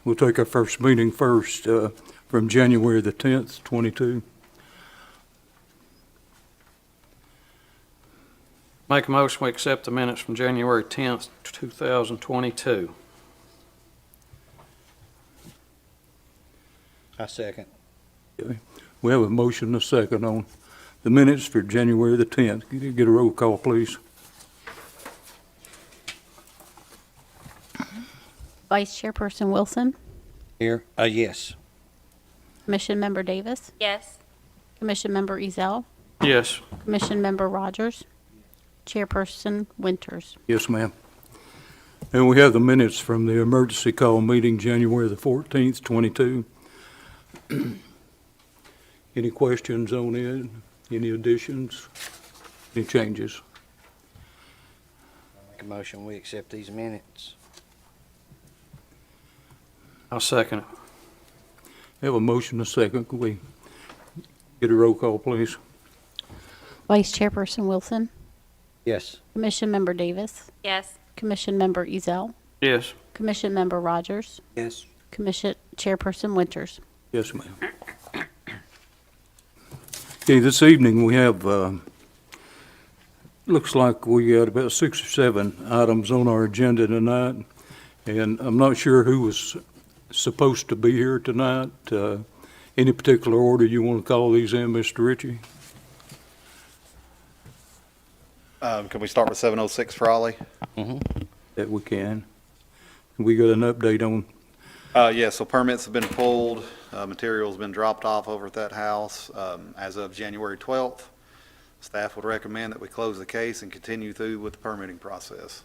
We'll take our first meeting first, from January the 10th, 22. Make a motion, we accept the minutes from January 10th, 2022. I second. We have a motion and a second on the minutes for January the 10th. Can you get a roll call, please? Vice Chairperson Wilson, Here? Yes. Commission Member Davis, Yes. Commission Member Ezell, Yes. Commission Member Rogers, Chairperson Winters. Yes, ma'am. And we have the minutes from the emergency call meeting, January the 14th, 22. Any questions on it? Any additions? Any changes? Make a motion, we accept these minutes. I'll second it. Have a motion and a second. Can we get a roll call, please? Vice Chairperson Wilson, Yes. Commission Member Davis, Yes. Commission Member Ezell, Yes. Commission Member Rogers, Yes. Commission Chairperson Winters. Yes, ma'am. Okay, this evening we have, looks like we got about 6 or 7 items on our agenda tonight, and I'm not sure who was supposed to be here tonight. Any particular order you want to call these in, Mr. Ritchie? Can we start with 706 Frawley? That we can. We got an update on, Yeah, so permits have been pulled, material's been dropped off over at that house as of January 12th. Staff would recommend that we close the case and continue through with the permitting process.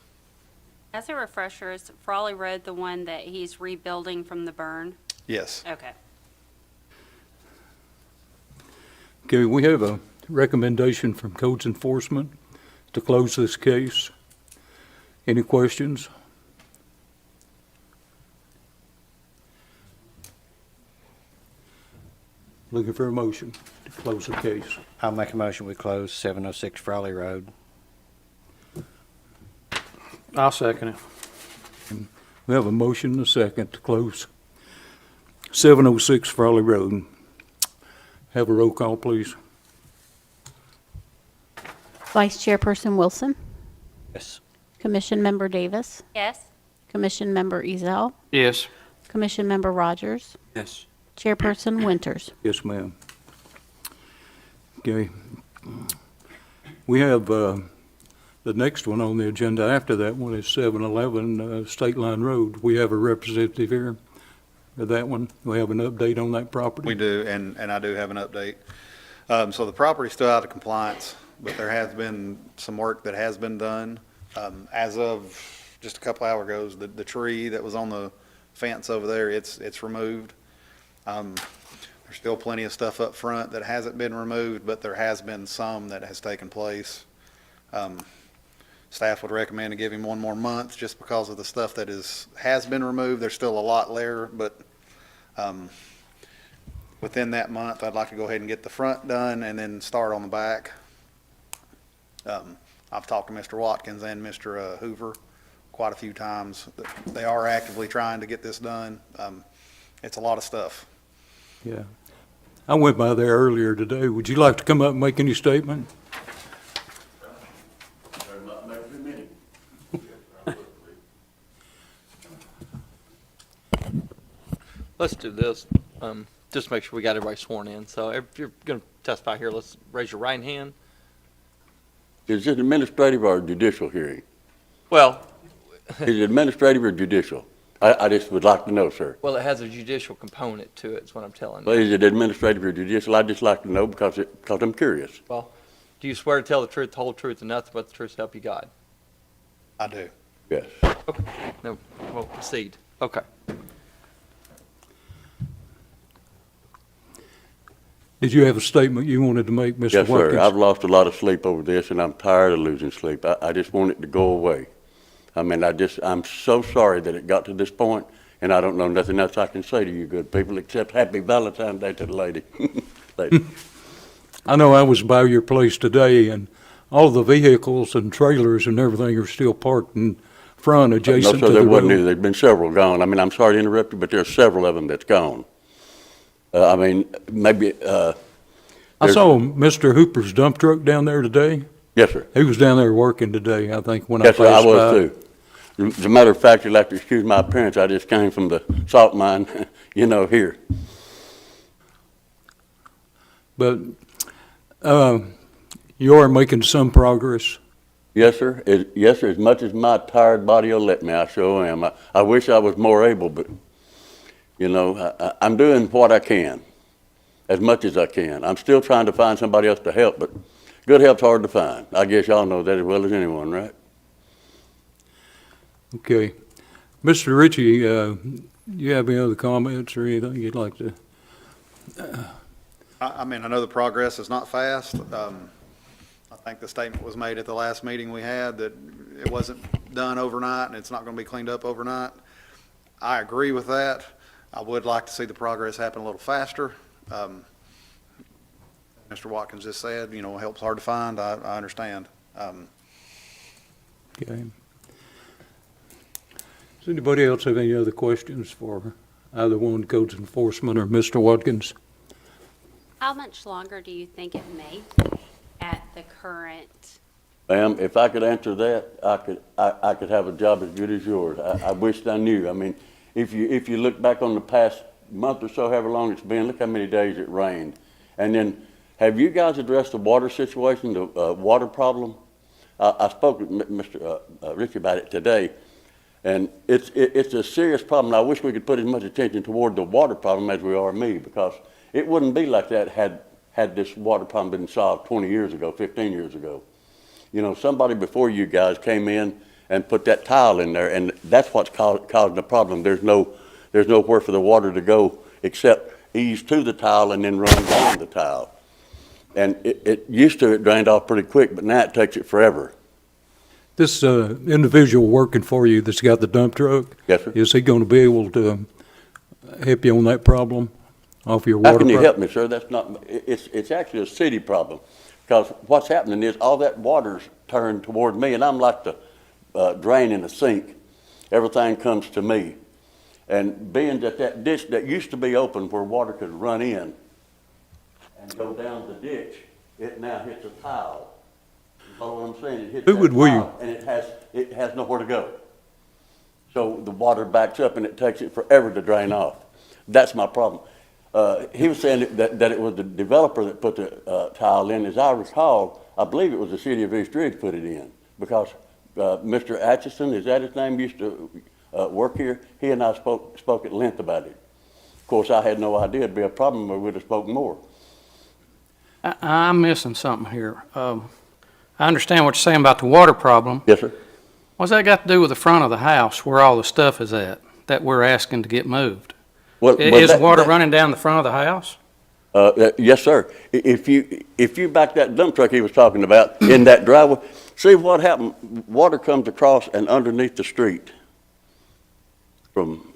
As a refresher, is Frawley Road the one that he's rebuilding from the burn? Yes. Okay. okay, we have a recommendation from Codes Enforcement to close this case. Any questions? Looking for a motion to close the case. I'll make a motion, we close 706 Frawley Road. I'll second it. We have a motion and a second to close 706 Frawley Road. Have a roll call, please. Vice Chairperson Wilson, Yes. Commission Member Davis, Yes. Commission Member Ezell, Yes. Commission Member Rogers, Yes. Chairperson Winters. Yes, ma'am. Okay. We have, the next one on the agenda after that one is 711 State Line Road. We have a representative here for that one. We have an update on that property. We do, and I do have an update. So the property's still out of compliance, but there has been some work that has been done. As of just a couple hours ago, the tree that was on the fence over there, it's removed. There's still plenty of stuff up front that hasn't been removed, but there has been some that has taken place. Staff would recommend to give him 1 more month just because of the stuff that has been removed. There's still a lot there, but within that month, I'd like to go ahead and get the front done and then start on the back. I've talked to Mr. Watkins and Mr. Hoover quite a few times. They are actively trying to get this done. It's a lot of stuff. Yeah. I went by there earlier today. Would you like to come up and make any statement? Let's do this, just to make sure we got everybody sworn in. So if you're going to testify here, let's raise your right hand. Is it administrative or judicial hearing? Well, Is it administrative or judicial? I just would like to know, sir. it has a judicial component to it, is what I'm telling Well, you. is it administrative or judicial? I'd just like to know because I'm curious. Well, do you swear to tell the truth, the whole truth, and nothing but the truth to help you God? I do. Yes. Okay. No, we'll proceed. Okay. Did you have a statement you wanted to make, Mr. Yes, Watkins? sir. I've lost a lot of sleep over this, and I'm tired of losing sleep. I just want it to go away. I mean, I'm so sorry that it got to this point, and I don't know nothing else I can say to you good people except Happy Valentine's Day to the lady. Lady. I know I was by your place today, and all the vehicles and trailers and everything are still parked in front No, adjacent sir, to there the wasn't either. road? There's been several gone. I mean, I'm sorry to interrupt you, but there's several of them that's gone. I mean, maybe, I there's- saw Mr. Hooper's dump truck down there today. yes, sir. He was down there working today, I think, when I Yes, passed by. sir, I was too. As a matter of fact, you'll have to excuse my appearance. I just came from the salt mine, here. But you are making some progress. Yes, sir. Yes, sir. As much as my tired body will let me, I sure am. I wish I was more able, but, I'm doing what I can, as much as I can. I'm still trying to find somebody else to help, but good help's hard to find. I guess y'all know that as well as anyone, right? Okay. Mr. Ritchie, you have any other comments or anything you'd like to? I mean, I know the progress is not fast. I think the statement was made at the last meeting we had that it wasn't done overnight and it's not going to be cleaned up overnight. I agree with that. I would like to see the progress happen a little faster. Mr. Watkins just said, help's hard to find. I understand. Okay. Does anybody else have any other questions for either one, codes enforcement or Mr. Watkins? How much longer do you think it may take at the current? Ma'am, if I could answer that, I could have a job as good as yours. I wished I knew. I mean, if you look back on the past month or so, however long it's been, look how many days it rained. And then, have you guys addressed the water situation, the water problem? I spoke with Mr. Ritchie about it today, and it's a serious problem. I wish we could put as much attention toward the water problem as we are me, because it wouldn't be like that had this water problem been solved 20 years ago, 15 years ago. Somebody before you guys came in and put that tile in there, and that's what's causing the problem. There's nowhere for the water to go except ease to the tile and then run down the tile. And it drained off pretty quick, but now it takes it forever. This individual working for you that's got the dump truck? Yes, sir. Is he going to be able to help you on that problem off your water? How can you help me, sir? That's not, it's actually a city problem. Because what's happening is all that water's turned toward me, and I'm like the drain in a sink. Everything comes to me. And being that ditch that used to be open where water could run in and go down the ditch, it now hits a tile. You follow what I'm saying? It hits Who that would we- tile, and it has nowhere to go. So the water backs up and it takes it forever to drain off. That's my problem. He was saying that it was the developer that put the tile in. As I recall, I believe it was the city of East Ridge put it in, because Mr. Atchison, is that his name, used to work here. He and I spoke at length about it. Of course, I had no idea it'd be a problem, or we'd have spoken more. I'm missing something here. I understand what you're saying about the water problem. Yes, sir. What's that got to do with the front of the house where all the stuff is at that we're asking to get moved? Well, Is water running down the front of the house? Yes, sir. If you back that dump truck he was talking about in that driveway, see what happened. Water comes across and underneath the street from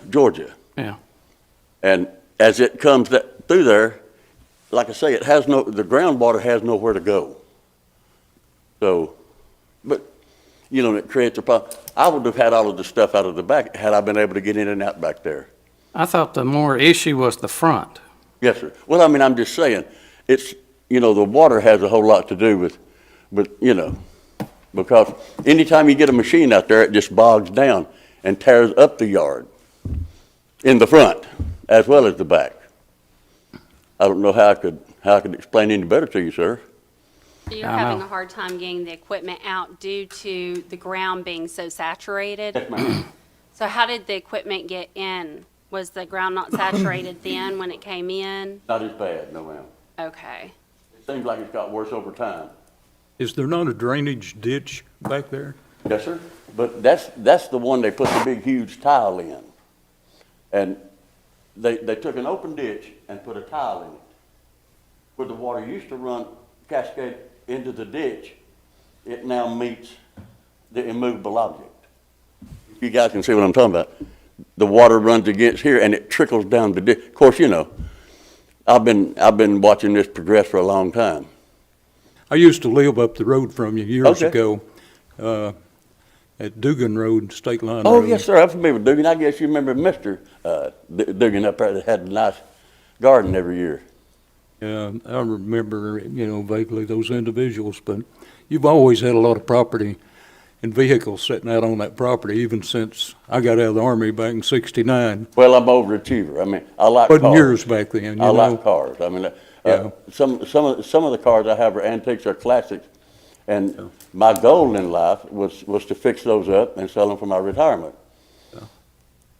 Georgia. Yeah. And as it comes through there, like I say, the groundwater has nowhere to go. So, but, it creates a problem. I would have had all of the stuff out of the back had I been able to get in and out back there. I thought the more issue was the front. Yes, sir. Well, I mean, I'm just saying, it's, the water has a whole lot to do with, because anytime you get a machine out there, it just bogs down and tears up the yard in the front as well as the back. I don't know how I could explain any better to you, sir. So you're I having know. a hard time getting the equipment out due to the ground being so saturated? Yes, ma'am. So how did the equipment get in? Was the ground not saturated then when it came in? Not as bad, no, ma'am. Okay. It seems like it's got worse over time. Is there not a drainage ditch back there? Yes, sir. But that's the one they put the big, huge tile in. And they took an open ditch and put a tile in it. Where the water used to run, cascade into the ditch, it now meets the immovable object. You guys can see what I'm talking about. The water runs against here and it trickles down the ditch. Of course, I've been watching this progress for a long time. I used to live up the road from you years Okay. ago. at Dugan Road, State Line Oh, Road. yes, sir, I'm familiar with Dugan. I guess you remember Mr. Dugan up there that had a nice garden every year. Yeah, I remember, vaguely those individuals, but you've always had a lot of property and vehicles sitting out on that property, even since I got out of the Army back in '69. Well, I'm overachiever. I mean, I like Wasn't cars. yours back then, I like cars. I mean, Yeah. some of the cars I have are antiques or classics, and my goal in life was to fix those up and sell them for my retirement.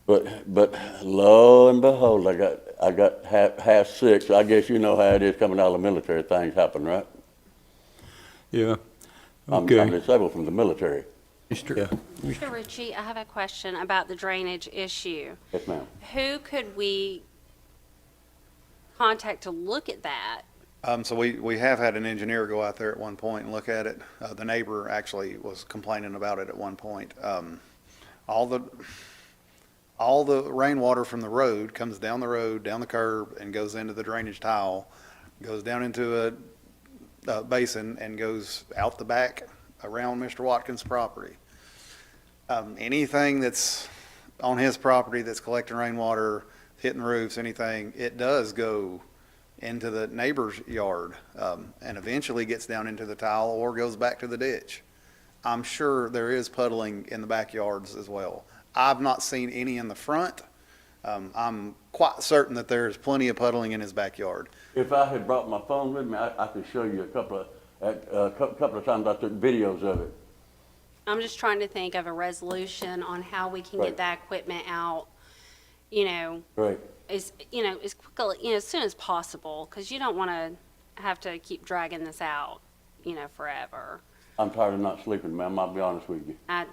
But lo and behold, I got half sick. So I guess you know how it is coming out of the military. Things happen, right? Yeah, I'm okay. disabled from the military. Yeah. Mr. Ritchie, I have a question about the drainage issue. Yes, ma'am. Who could we contact to look at that? So we have had an engineer go out there at one point and look at it. The neighbor actually was complaining about it at one point. All the rainwater from the road comes down the road, down the curb, and goes into the drainage tile, goes down into a basin and goes out the back around Mr. Watkins' property. Anything that's on his property that's collecting rainwater, hitting roofs, anything, it does go into the neighbor's yard, and eventually gets down into the tile or goes back to the ditch. I'm sure there is puddling in the backyards as well. I've not seen any in the front. I'm quite certain that there's plenty of puddling in his backyard. If I had brought my phone with me, I could show you a couple of times I took videos of it. I'm just trying to think of a resolution on how we can Right. get that equipment out, Right. as quickly, as soon as possible, because you don't want to have to keep dragging this out, forever. I'm tired of not sleeping, ma'am. I'll be honest with you. I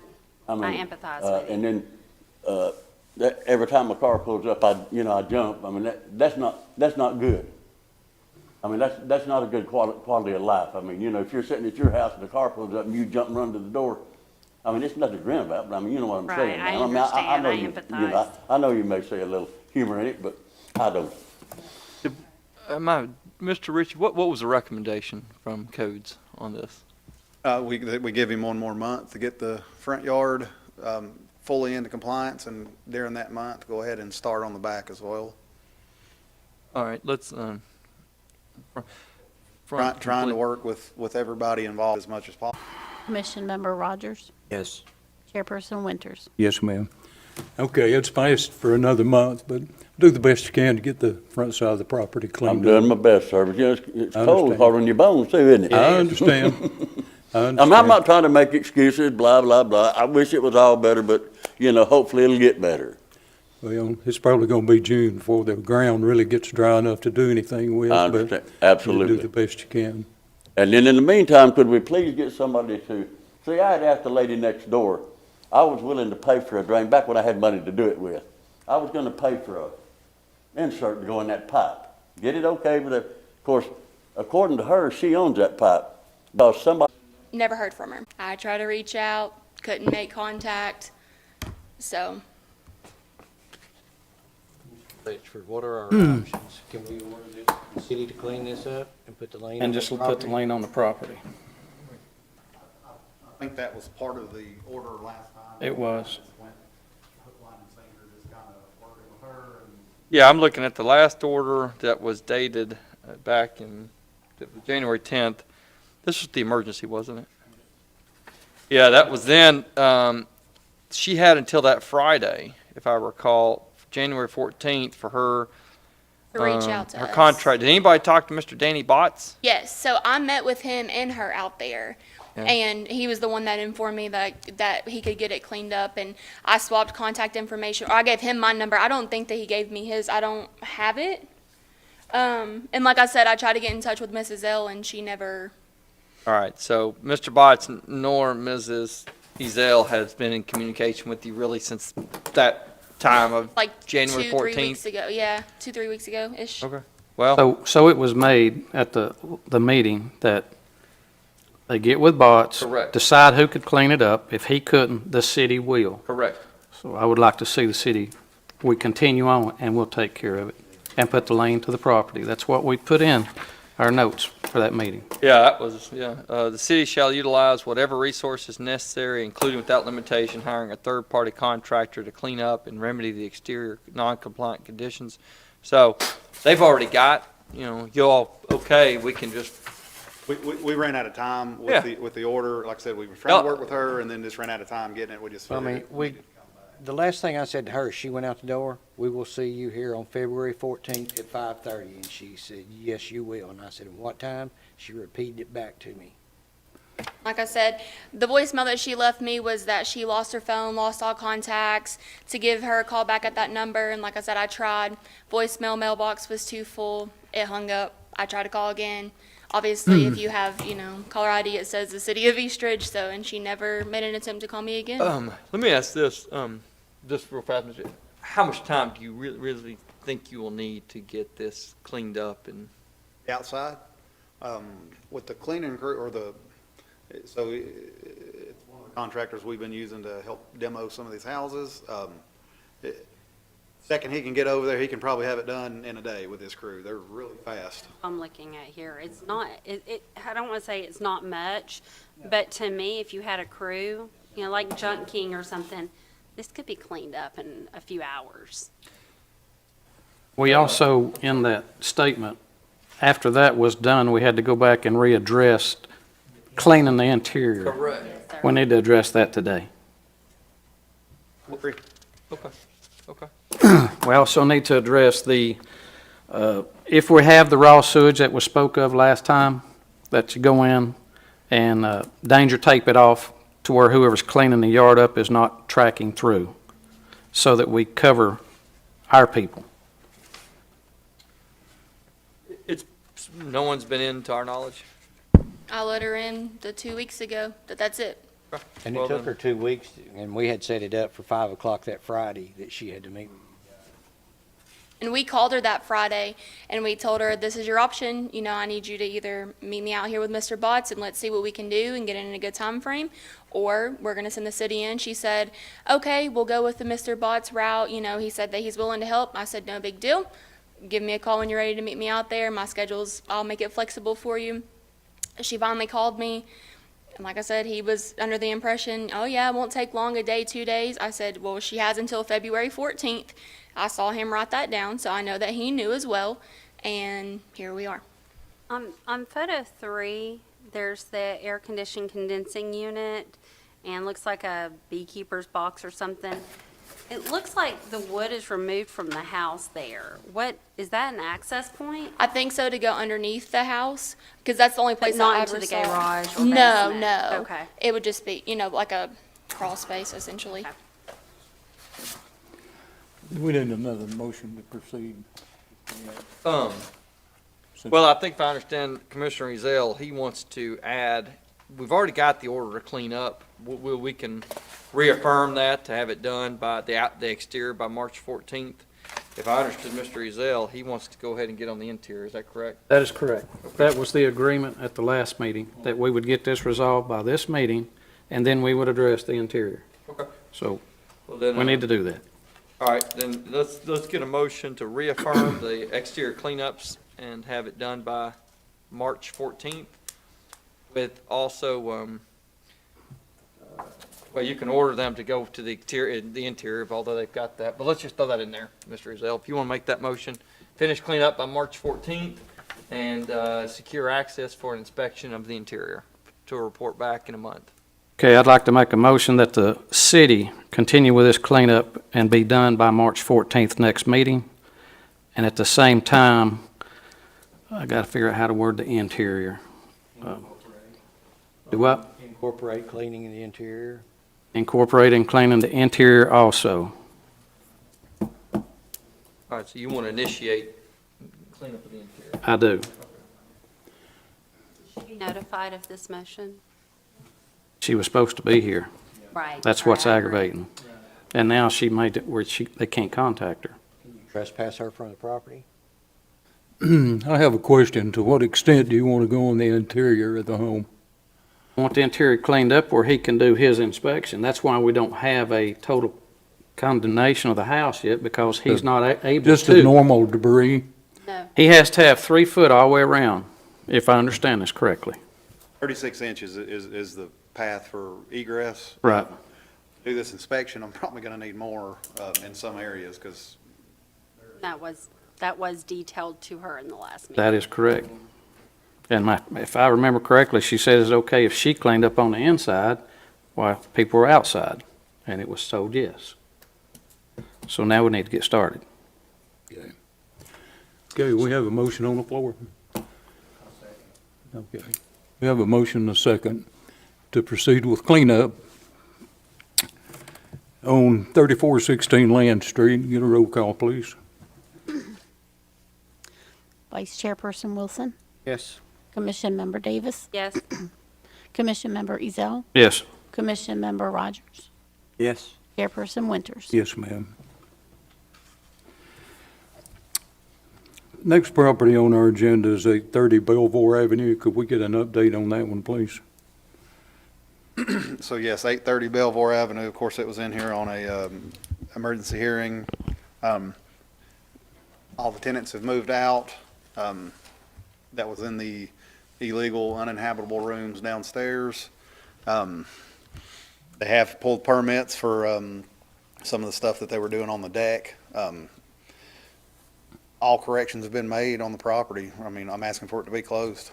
mean, empathize with you. And then every time a car pulls up, I jump. I mean, that's not good. I mean, that's not a good quality of life. I mean, if you're sitting at your house and the car pulls up and you jump and run to the door, I mean, it's nothing to grin about, but I mean, you know what I'm Right, saying. I man. understand. know I you, empathize. I know you may say a little humor in it, but I don't. Mr. Ritchie, what was the recommendation from codes on this? We give him one more month to get the front yard fully into compliance, and during that month, go ahead and start on the back as well. All right, let's, Trying to work with everybody involved as much as possible. Commission Member Rogers? Yes. Chairperson Winters? Yes, ma'am. Okay, it's passed for another month, but do the best you can to get the front side of the property I'm cleaned doing up. my best, sir, but it's I cold, understand. hard on your bones too, isn't it? I understand. I I'm understand. not trying to make excuses, blah, blah, blah. I wish it was all better, but, hopefully it'll get better. Well, it's probably gonna be June before the ground really gets dry enough to do anything with. I but understand. you Absolutely. Do the best you can. And then in the meantime, could we please get somebody to, see, I had asked the lady next door, I was willing to pay for a drain, back when I had money to do it with. I was gonna pay for a insert to go in that pipe. Get it okay with it. Of course, according to her, she owns that pipe. Because somebody, Never heard from her. I tried to reach out, couldn't make contact, so. Bedford, what are our options? Can we order the city to clean this up and put the lane on And the just put the property? lien on the property. I think that was part of the order last time. It was. Just went hook, line, and sinker, just kind of working with her and Yeah, I'm looking at the last order that was dated back in January 10th. This was the emergency, wasn't it? Yeah, that was then. She had until that Friday, if I recall, January 14th, for her To reach out to her us. contract. Did anybody talk to Mr. Danny Botts? Yes, so I met with him and her out there. Yeah. And he was the one that informed me that he could get it cleaned up, and I swapped contact information, or I gave him my number. I don't think that he gave me his. I don't have it. And like I said, I tried to get in touch with Mrs. L, and she never. All right, so Mr. Botts nor Mrs. Ezel has been in communication with you really since that time of Like January 2-3 14th? weeks ago. Yeah, 2-3 weeks ago ish. Okay. Well, So it was made at the meeting that they get with Bots. Correct. Decide who could clean it up. If he couldn't, the city will. correct. So I would like to see the city, we continue on and we'll take care of it and put the lane to the property. That's what we put in our notes. for that meeting. Yeah, that was, yeah. The city shall utilize whatever resources necessary, including without limitation, hiring a third-party contractor to clean up and remedy the exterior non-compliant conditions. So they've already got, you all okay, we can just, We ran out of time Yeah. with the order. Like I said, we were trying to Yep. work with her and then just ran out of time getting it. We just I figured mean, it we, needed to come back. the last thing I said to her, she went out the door, we will see you here on February 14th at 5:30. And she said, yes, you will. And I said, what time? She repeated it back to me. Like I said, the voicemail that she left me was that she lost her phone, lost all contacts, to give her a call back at that number. And like I said, I tried. Voicemail mailbox was too full. It hung up. I tried to call again. Obviously, if you have, caller ID, it says the city of Eastridge, and she never made an attempt to call me again. let me ask this, just real fast, Mr. How much time do you really think you will need to get this cleaned up and? Outside, with the cleaning crew it's one of the contractors we've been using to help demo some of these houses. Second he can get over there, he can probably have it done in a day with his crew. They're really fast. I'm looking at here, it's not, I don't want to say it's not much, but to me, if you had a crew, like Junk King or something, this could be cleaned up in a few hours. We also, in that statement, after that was done, we had to go back and readdress cleaning the interior. Correct. We need to address that today. Agree. Okay. We also need to address if we have the raw sewage that was spoke of last time, that you go in and danger tape it off to where whoever's cleaning the yard up is not tracking through, so that we cover our people. No one's been in, to our knowledge? I let her in 2 weeks ago, that's it. And Well it took then. her 2 weeks, and we had set it up for 5 o'clock that Friday that she had to meet. And we called her that Friday, and we told her, this is your option. I need you to either meet me out here with Mr. Botts, and let's see what we can do and get in a good time frame, or we're going to send the city in. She said, okay, we'll go with the Mr. Botts route. He said that he's willing to help. I said, no big deal. Give me a call when you're ready to meet me out there. My schedule's, I'll make it flexible for you. She finally called me. And like I said, he was under the impression, oh yeah, it won't take long, a day, 2 days. I said, well, she has until February 14th. I saw him write that down, so I know that he knew as well. And here we are. On photo 3, there's the air conditioned condensing unit, and looks like a beekeeper's box or something. It looks like the wood is removed from the house there. What, is that an access point? I think so, to go underneath the house, because that's the only place not I into ever the saw. garage or No, basement? no. Okay. It would just be, like a crawl space, essentially. Okay. We need another motion to proceed. Well, I think if I understand Commissioner Ezell, he wants to add, we've already got the order to clean up. We can reaffirm that to have it done by the exterior by March 14th. If I understood Mr. Ezell, he wants to go ahead and get on the interior, is that correct? That is correct. That was the agreement at the last meeting, that we would get this resolved by this meeting, and then we would address the interior. Okay. So Well, then, we need to do that. all right, then let's get a motion to reaffirm the exterior cleanups and have it done by March 14th with also, well, you can order them to go to the interior, although they've got that, but let's just throw that in there, Mr. Ezell. If you want to make that motion, finish cleanup by March 14th and secure access for an inspection of the interior to a report back in a month. Okay, I'd like to make a motion that the city continue with this cleanup and be done by March 14th next meeting. And at the same time, I got to figure out how to word the interior. Do what? Incorporate cleaning in the interior. Incorporating cleaning the interior also. All right, so you want to initiate cleanup of the interior. I do. Should be notified of this motion? She was supposed to be here. Right. That's what's right, I agree. aggravating. And now she made it where they can't contact her. Trespass her from the property. I have a question. To what extent do you want to go in the interior of the home? I want the interior cleaned up where he can do his inspection. That's why we don't have a total condemnation of the house yet, because he's not able Just the to. normal debris? No. He has to have 3 foot all the way around. if I understand this correctly. 36 inches is the path for egress. Right. Do this inspection, I'm probably going to need more in some areas, because That was detailed to her in the last meeting. That is correct. And if I remember correctly, she said it's okay if she cleaned up on the inside while people were outside, and it was told yes. So now we need to get started. Okay, we have a motion on the floor. Okay. We have a motion and a second to proceed with cleanup on 3416 Land Street. Get a roll call, please. Vice Chairperson Wilson, Yes. Commission Member Davis, Yes, Commission Member Ezell, Yes. Commission Member Rogers, Yes. Chairperson Winters. Yes, ma'am. Next property on our agenda is 830 Belvoir Avenue. Could we get an update on that one, please? So yes, 830 Belvoir Avenue, of course, it was in here on a emergency hearing. All the tenants have moved out. That was in the illegal uninhabitable rooms downstairs. They have pulled permits for some of the stuff that they were doing on the deck. All corrections have been made on the property. I mean, I'm asking for it to be closed.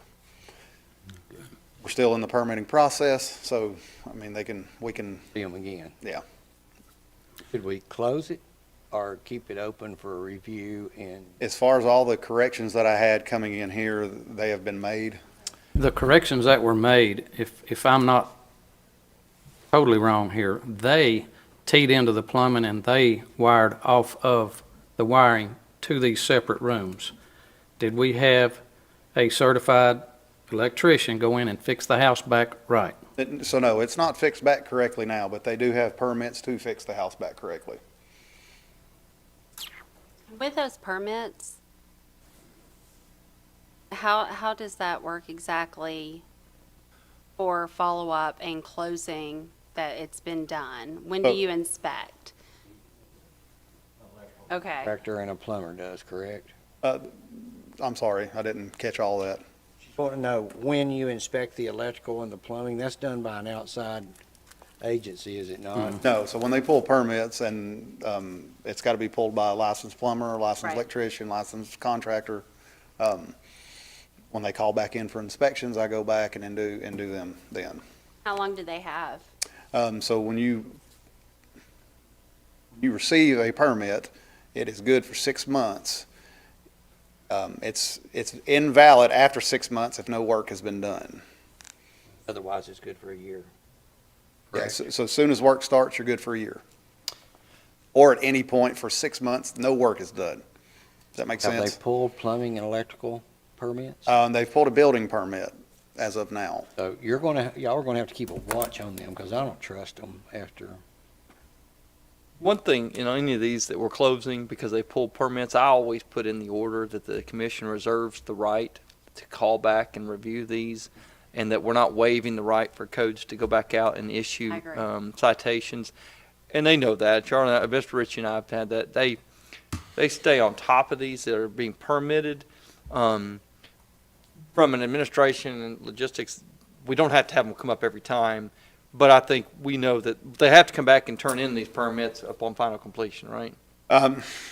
We're still in the permitting process, so, I mean, we can, See them again. yeah. Should we close it or keep it open for review and? As far as all the corrections that I had coming in here, they have been made. The corrections that were made, if I'm not totally wrong here, they teed into the plumbing and they wired off of the wiring to these separate rooms. Did we have a certified electrician go in and fix the house back right? So no, it's not fixed back correctly now, but they do have permits to fix the house back correctly. with those permits, how does that work exactly for follow-up and closing that it's been done? When do Oh. you inspect? Okay, Contractor and a plumber does, correct? I'm sorry, I didn't catch all that. Just want to know when you inspect the electrical and the plumbing, that's done by an outside agency, is it not? No, so when they pull permits, and it's got to be pulled by a licensed plumber, licensed Right. electrician, licensed contractor. When they call back in for inspections, I go back and do them then. how long do they have? So when you receive a permit, it is good for 6 months. It's invalid after 6 months if no work has been done. Otherwise, it's good for a year. Yeah, so as soon as work starts, you're good for a year. Or at any point for 6 months, no work is done. Does that make Have they sense? pulled plumbing and electrical permits? They've pulled a building permit as of now. So y'all are gonna have to keep a watch on them, because I don't trust them after. One thing, any of these that we're closing because they pulled permits, I always put in the order that the commission reserves the right to call back and review these, and that we're not waiving the right for codes to go back out and issue I agree. citations. And they know that. Charlie, Mr. Ritchie and I have had that. They stay on top of these that are being permitted. From an administration and logistics, we don't have to have them come up every time. But I think we know that they have to come back and turn in these permits upon final completion, right?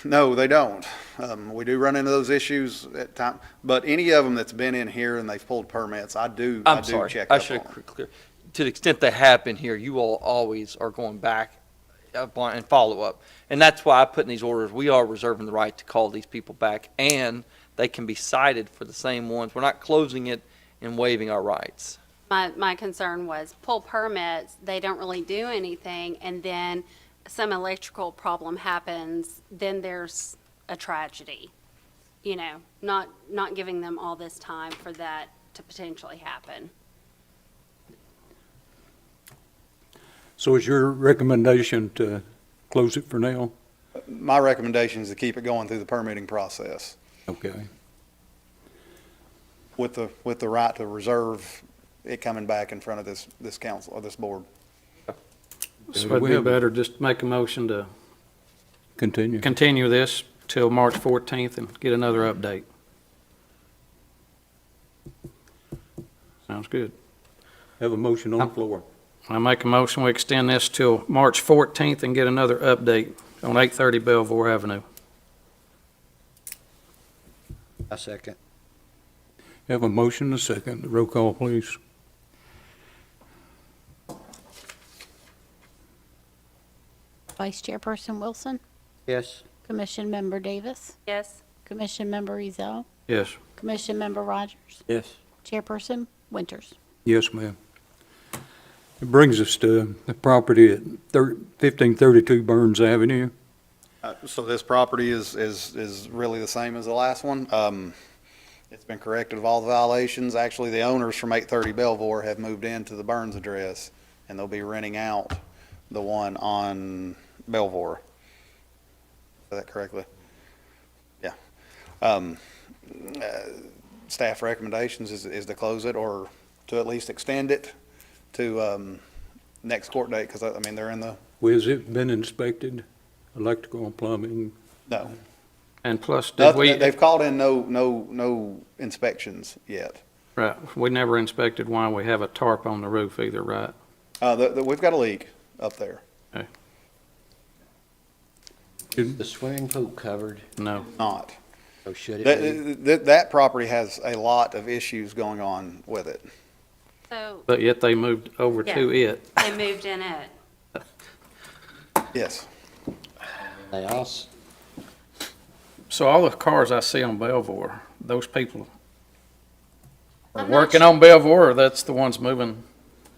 No, they don't. We do run into those issues at time, but any of them that's been in here and they've pulled permits, I do I'm sorry. check I up should on. have clear. To the extent they have been here, you all always are going back upon and follow up. And that's why I put in these orders, we are reserving the right to call these people back, and they can be cited for the same ones. We're not closing it and waiving our rights. My concern was pull permits, they don't really do anything, and then some electrical problem happens, then there's a tragedy. Not giving them all this time for that to potentially happen. So is your recommendation to close it for now? My recommendation is to keep it going through the permitting process Okay. with the right to reserve it coming back in front of this council or this board. So it'd be better just make a motion to Continue. continue this till March 14th and get another update. Sounds good. Have a motion on the floor. I make a motion, we extend this till March 14th and get another update on 830 Belvoir Avenue. I second. Have a motion and a second. Roll call, please. Vice Chairperson Wilson, Yes. Commission Member Davis, Yes. Commission Member Ezell, Yes. Commission Member Rogers, Yes. Chairperson Winters. Yes, ma'am. It brings us to the property at 1532 Burns Avenue. So this property is really the same as the last one. It's been corrected of all the violations. Actually, the owners from 830 Belvoir have moved into the Burns address, and they'll be renting out the one on Belvoir. Is that correctly? Yeah. Staff recommendations is to close it or to at least extend it to next court date, because, I mean, they're in the, Has it been inspected? Electrical and plumbing? no. And plus, did we, They've called in no inspections yet. right, we never inspected why we have a tarp on the roof either, right? We've got a leak up there. The swimming pool covered, No. Not. so should it be? That property has a lot of issues going on with it. So But yet they moved over to it. they moved in it. Yes. They also, So all the cars I see on Belvoir, those people are I'm not working on Belvoir, or that's the ones moving?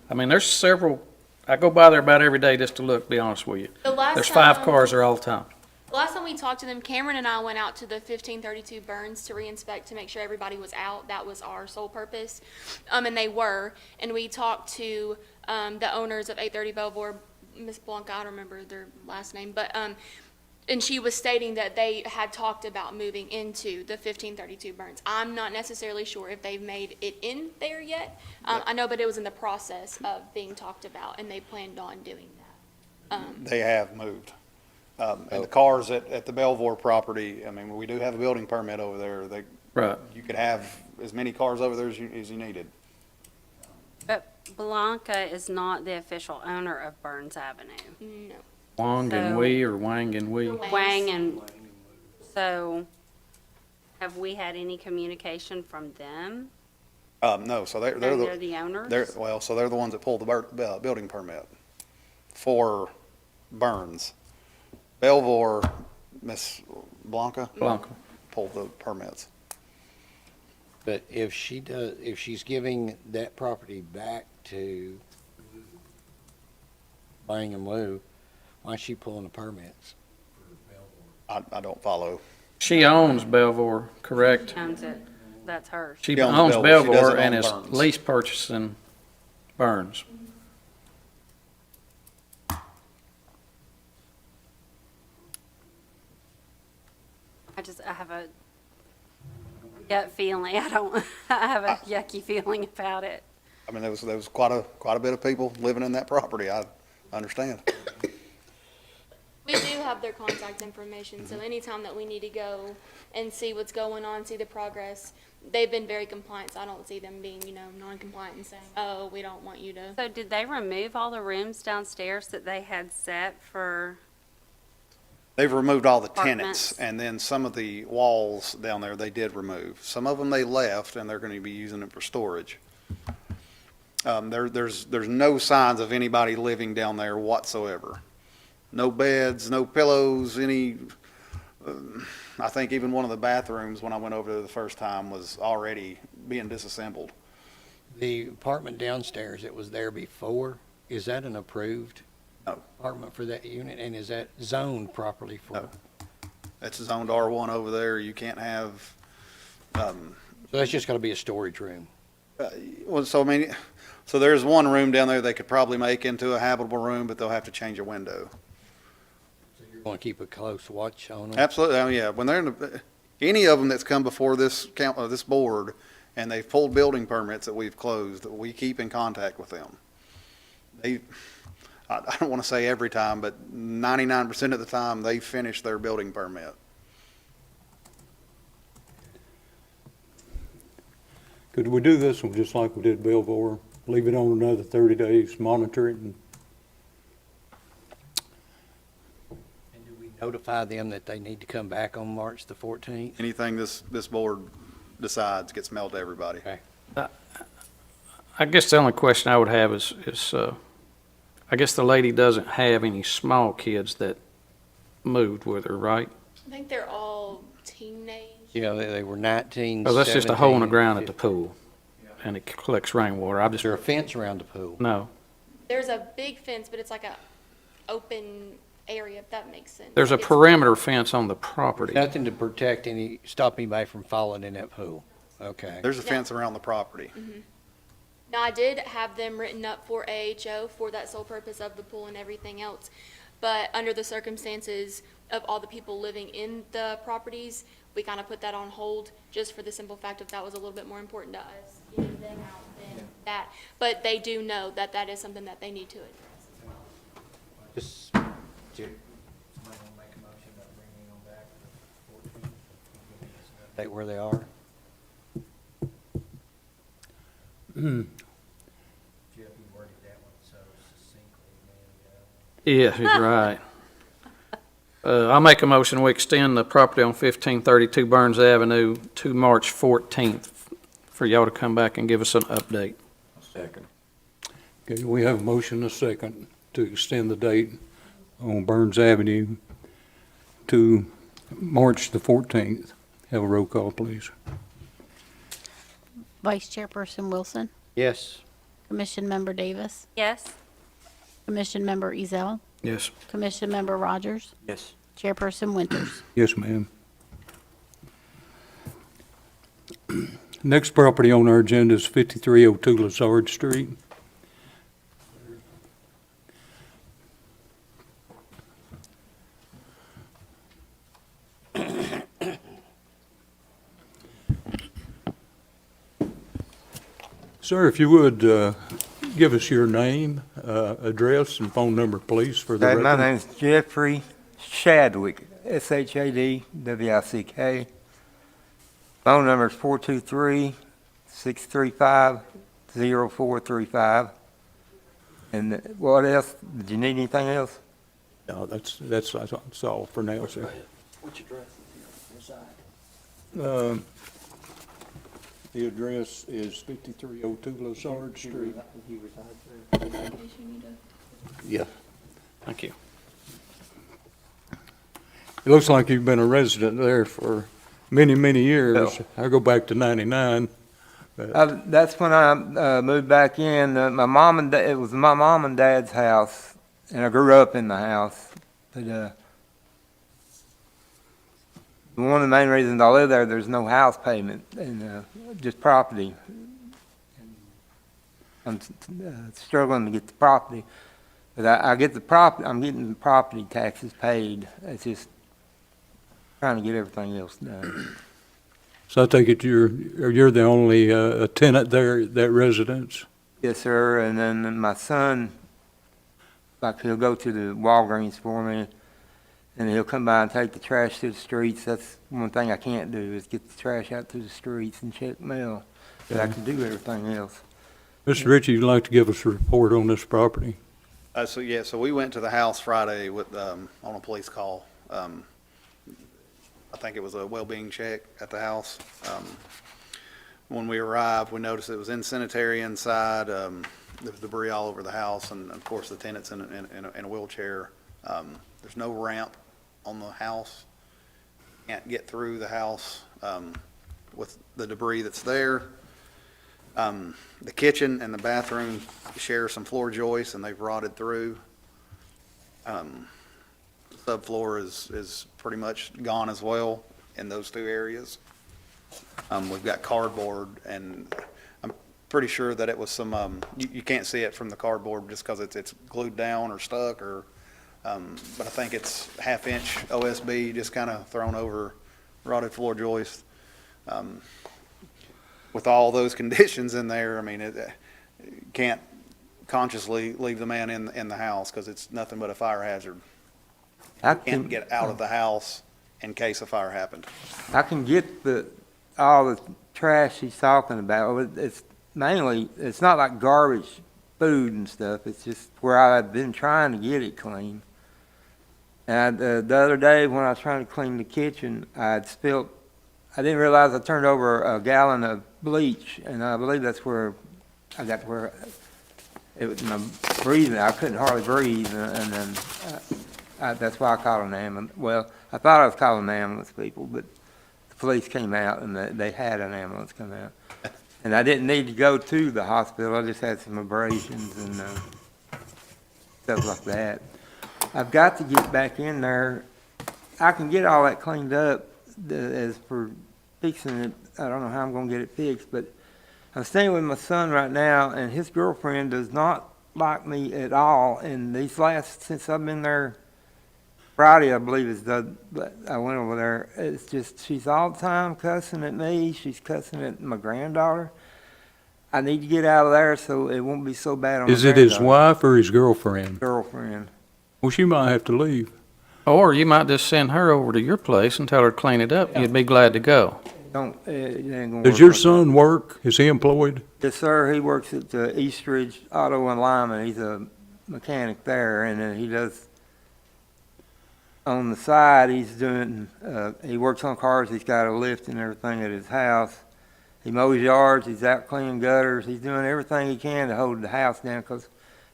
I mean, there's several, I go by there about every day just to look, to be honest with you. The last There's 5 time- cars there all the time. The last time we talked to them, Cameron and I went out to the 1532 Burns to re-inspect to make sure everybody was out. That was our sole purpose. And they were. And we talked to the owners of 830 Belvoir, Miss Blanca, I don't remember their last name, but and she was stating that they had talked about moving into the 1532 Burns. I'm not necessarily sure if they've made it in there yet. I know, but it was in the process of being talked about, and they planned on doing that. They have moved. And the cars at the Belvoir property, I mean, we do have a building permit over there. Right. You could have as many cars over there as you needed. But Blanca is not the official owner of Burns Avenue. No. Wang and So- Wee, or Wang and Wee? Wang and, so have we had any communication from them? No, so they're They're the, the owners? so they're the ones that pulled the building permit for Burns. Belvoir, Miss Blanca Blanca. pulled the permits. but if she's giving that property back to Bang and Lou, why is she pulling the permits? I don't follow. She owns Belvoir, correct? Owns it. That's hers. She She owns owns Belvoir. She Belvoir doesn't and own is Burns. lease purchasing Burns. I have a gut feeling. I have a yucky feeling about it. I mean, there was quite a bit of people living in that property. I understand. We do have their contact information, so anytime that we need to go and see what's going on, see the progress, they've been very compliant, so I don't see them being, non-compliant and saying, oh, we don't want you to. So did they remove all the rooms downstairs that they had set for? They've removed all the Apartments. tenants, and then some of the walls down there, they did remove. Some of them they left, and they're going to be using it for storage. There's no signs of anybody living down there whatsoever. No beds, no pillows, I think even one of the bathrooms, when I went over there the first time, was already being disassembled. The apartment downstairs that was there before, is that an approved No. apartment for that unit, and is that zoned properly for? No. That's zoned R1 over there. You can't have, So that's just gonna be a storage room? well, so I mean, so there's one room down there they could probably make into a habitable room, but they'll have to change a window. You're gonna keep a close watch on them? Absolutely, I mean, yeah, when they're in any of them that's come before this this board, and they've pulled building permits that we've closed, we keep in contact with them. I don't want to say every time, but 99% of the time, they finish their building permit. Could we do this one just like we did Belvoir? Leave it on another 30 days, monitor it, and Notify them that they need to come back on March the 14th. Anything this board decides gets mailed to everybody. Okay. I guess the only question I would have is, I guess the lady doesn't have any small kids that moved with her, right? I think they're all teenage. Yeah, they were 19, Oh, that's just a hole in the 17, ground at the pool, and it collects rainwater. I Is just, there a fence around the pool? no. There's a big fence, but it's like a open area, if that makes sense. There's a It's- perimeter fence on the property. Nothing to protect stop anybody from falling in that pool? Okay. There's a fence around the property. Now, I did have them written up for AHO for that sole purpose of the pool and everything else. But under the circumstances of all the people living in the properties, we kind of put that on hold just for the simple fact of that was a little bit more important to us, getting them out than that. But they do know that that is something that they need to address as well. Just, state where they are? Yeah, you're right. I'll make a motion, we extend the property on 1532 Burns Avenue to March 14th for y'all to come back and give us an update. Second. okay, we have a motion and a second to extend the date on Burns Avenue to March the 14th. Have a roll call, please. Vice Chairperson Wilson, Yes. Commission Member Davis, Yes. Commission Member Ezell, Yes. Commission Member Rogers, Yes. Chairperson Winters. Yes, ma'am. Next property on our agenda is 5302 Lazard Street. Sir, if you would, give us your name, address, and phone number, please, for the Okay, record. my name's Jeffrey Shadwick, Shadwick. Phone number is 423-635-0435. And what else? Did you need anything else? No, that's all for now, sir. What's your address? The address is 5302 Lazard Street. Yeah. Thank you. It looks like you've been a resident there for many, many years. Yeah. I go back to 99. That's when I moved back in. My mom and it was my mom and dad's house, and I grew up in the house. But one of the main reasons I live there, there's no house payment and just property. I'm struggling to get the property, but I get the property. I'm getting the property taxes paid. It's just trying to get everything else done. So I take it you're the only tenant there at that residence? Yes, sir. And then my son, like he'll go to the Walgreens for me, and he'll come by and take the trash to the streets. That's one thing I can't do is get the trash out to the streets and check mail. But I can do everything else. Mr. Ritchie, you'd like to give us a report on this property? So we went to the house Friday with, on a police call. I think it was a well-being check at the house. When we arrived, we noticed it was insanitary inside. There was debris all over the house, and of course, the tenant's in a wheelchair. There's no ramp on the house. Can't get through the house with the debris that's there. The kitchen and the bathroom share some floor joists, and they've rotted through. Subfloor is pretty much gone as well in those two areas. We've got cardboard, and I'm pretty sure that it was some, you can't see it from the cardboard just because it's glued down or stuck, or, but I think it's half-inch OSB just kind of thrown over rotted floor joist. With all those conditions in there, I mean, it can't consciously leave the man in the house because it's nothing but a fire hazard. I Can't get out of the house in case a fire happened. I can get all the trash she's talking about, it's mainly, it's not like garbage food and stuff. It's just where I've been trying to get it clean. And the other day when I was trying to clean the kitchen, I didn't realize I turned over a gallon of bleach, and I believe that's where I got where it was my breathing. I couldn't hardly breathe, and then that's why I called an ambulance. Well, I thought I was calling an ambulance people, but the police came out and they had an ambulance come out. And I didn't need to go to the hospital. I just had some abrasions and stuff like that. I've got to get back in there. I can get all that cleaned up. As for fixing it, I don't know how I'm going to get it fixed, but I'm staying with my son right now, and his girlfriend does not like me at all. And since I've been there, Friday, I believe I went over there. It's just, she's all the time cussing at me. She's cussing at my granddaughter. I need to get out of there so it won't be so bad on my Is it his granddaughter. wife or his girlfriend? Girlfriend. Well, she might have to leave. Or you might just send her over to your place and tell her to clean it up. You'd be glad to go. It ain't gonna Does work your like son work? Is he employed? Yes, sir. He works at Eastridge Auto and Lyman. He's a mechanic there, and then he does, on the side, he's doing, he works on cars. He's got a lift and everything at his house. He mows yards. He's out cleaning gutters. He's doing everything he can to hold the house down because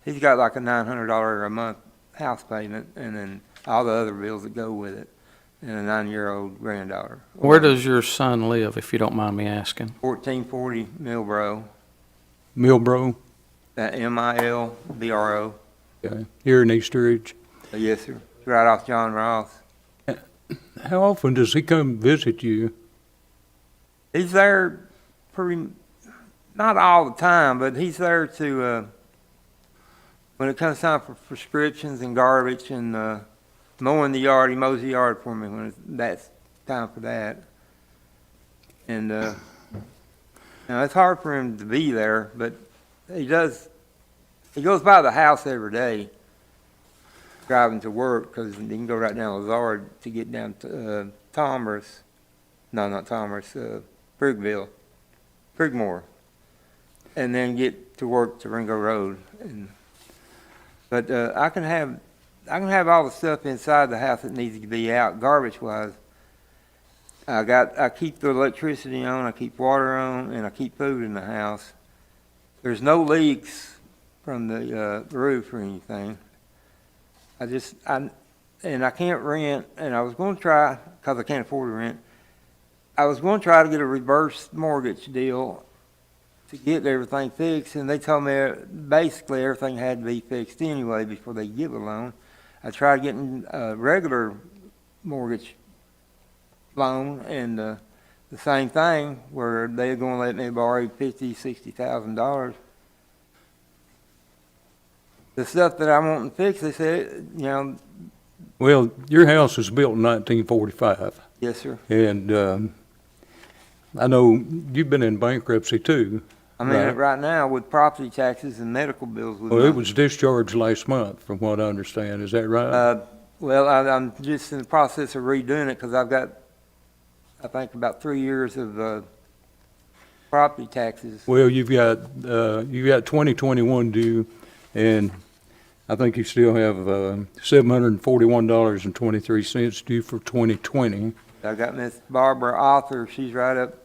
he's got like a $900 a month house payment, and then all the other bills that go with it, and a 9-year-old granddaughter. Where does your son live, if you don't mind me asking? 1440 Milbro, Milbro? Milbro. Okay. Here in Eastridge? Yes, sir. Right off John Ross. How often does he come visit you? He's there not all the time, but he's there to, when it comes time for prescriptions and garbage and mowing the yard, he mows the yard for me when that's time for that. And it's hard for him to be there, but he goes by the house every day driving to work because he can go right down Lazard to get down to Prigmore, and then get to work to Ringo Road. But I can have all the stuff inside the house that needs to be out, garbage wise. I keep the electricity on, I keep water on, and I keep food in the house. There's no leaks from the roof or anything. And I can't rent, and I was going to try, because I can't afford to rent, I was going to try to get a reverse mortgage deal to get everything fixed, and they told me basically everything had to be fixed anyway before they give a loan. I tried getting a regular mortgage loan, and the same thing, where they're going to let me borrow $50,000-$60,000. The stuff that I want to fix, they said, Well, your house was built in 1945, yes, sir. and I know you've been in bankruptcy too. I'm in it right now with property taxes and medical bills. Well, it was discharged last month, from what I understand. Is that right? Well, I'm just in the process of redoing it because I've got, I think, about 3 years of property taxes. Well, you've got 2021 due, and I think you still have $741.23 due for 2020. I got Miss Barbara Arthur. She's right up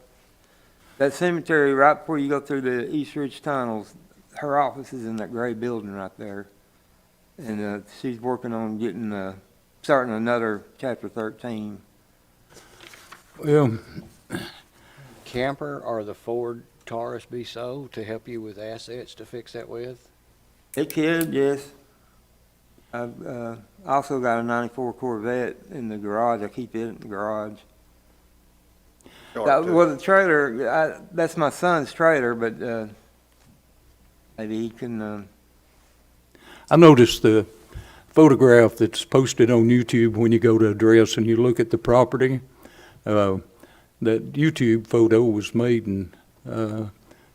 that cemetery right before you go through the East Ridge tunnels. Her office is in that gray building right there, and she's working on getting starting another Chapter 13. Well, Camper or the Ford Taurus be sold to help you with assets to fix that with? It could, yes. I've also got a 94 Corvette in the garage. I keep it in the garage. Well, the trailer, that's my son's trailer, but maybe he can... I noticed the photograph that's posted on YouTube when you go to address and you look at the property. That YouTube photo was made in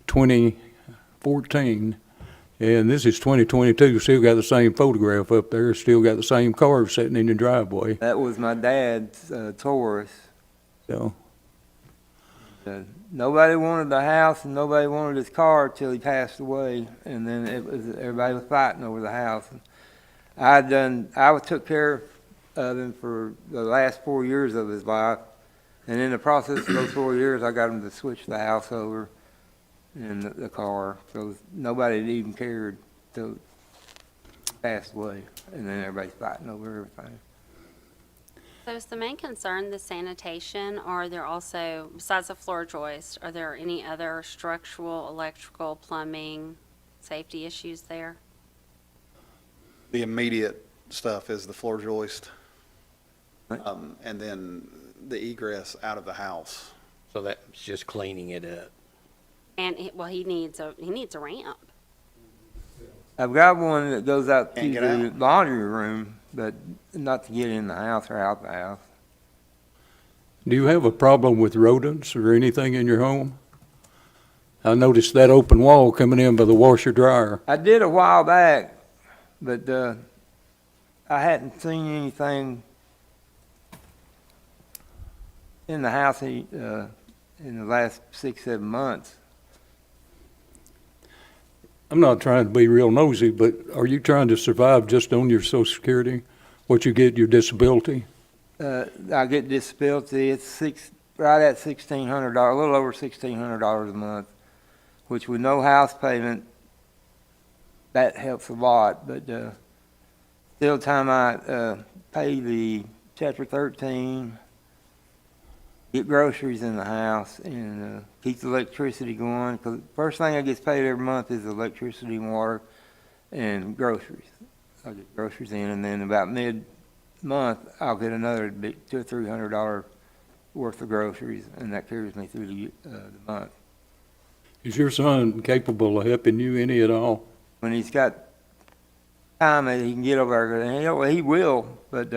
2014, and this is 2022. Still got the same photograph up there. Still got the same car sitting in the driveway. That was my dad's Taurus. So, Nobody wanted the house and nobody wanted his car till he passed away, and then everybody was fighting over the house. I took care of him for the last 4 years of his life, and in the process of those 4 years, I got him to switch the house over and the car, so nobody had even cared till he passed away, and then everybody's fighting over everything. So is the main concern the sanitation, or are there also, besides the floor joist, are there any other structural, electrical, plumbing, safety issues there? The immediate stuff is the floor joist, and then the egress out of the house. So that's just cleaning it up. And, he needs a ramp. I've got one that goes out to Can't get the out. laundry room, but not to get in the house or out the house. Do you have a problem with rodents or anything in your home? I noticed that open wall coming in by the washer dryer. I did a while back, but I hadn't seen anything in the house in the last 6-7 months. I'm not trying to be real nosy, but are you trying to survive just on your Social Security? What you get, your disability? I get disability. It's right at $1,600, a little over $1,600 a month, which with no house payment, that helps a lot. But still, time I pay the Chapter 13, get groceries in the house, and keep the electricity going. Because the first thing that gets paid every month is electricity and water and groceries. I get groceries in, and then about mid-month, I'll get another $200 or $300 worth of groceries, and that carries me through the month. Is your son capable of helping you any at all? When he's got time that he can get over there, he will, but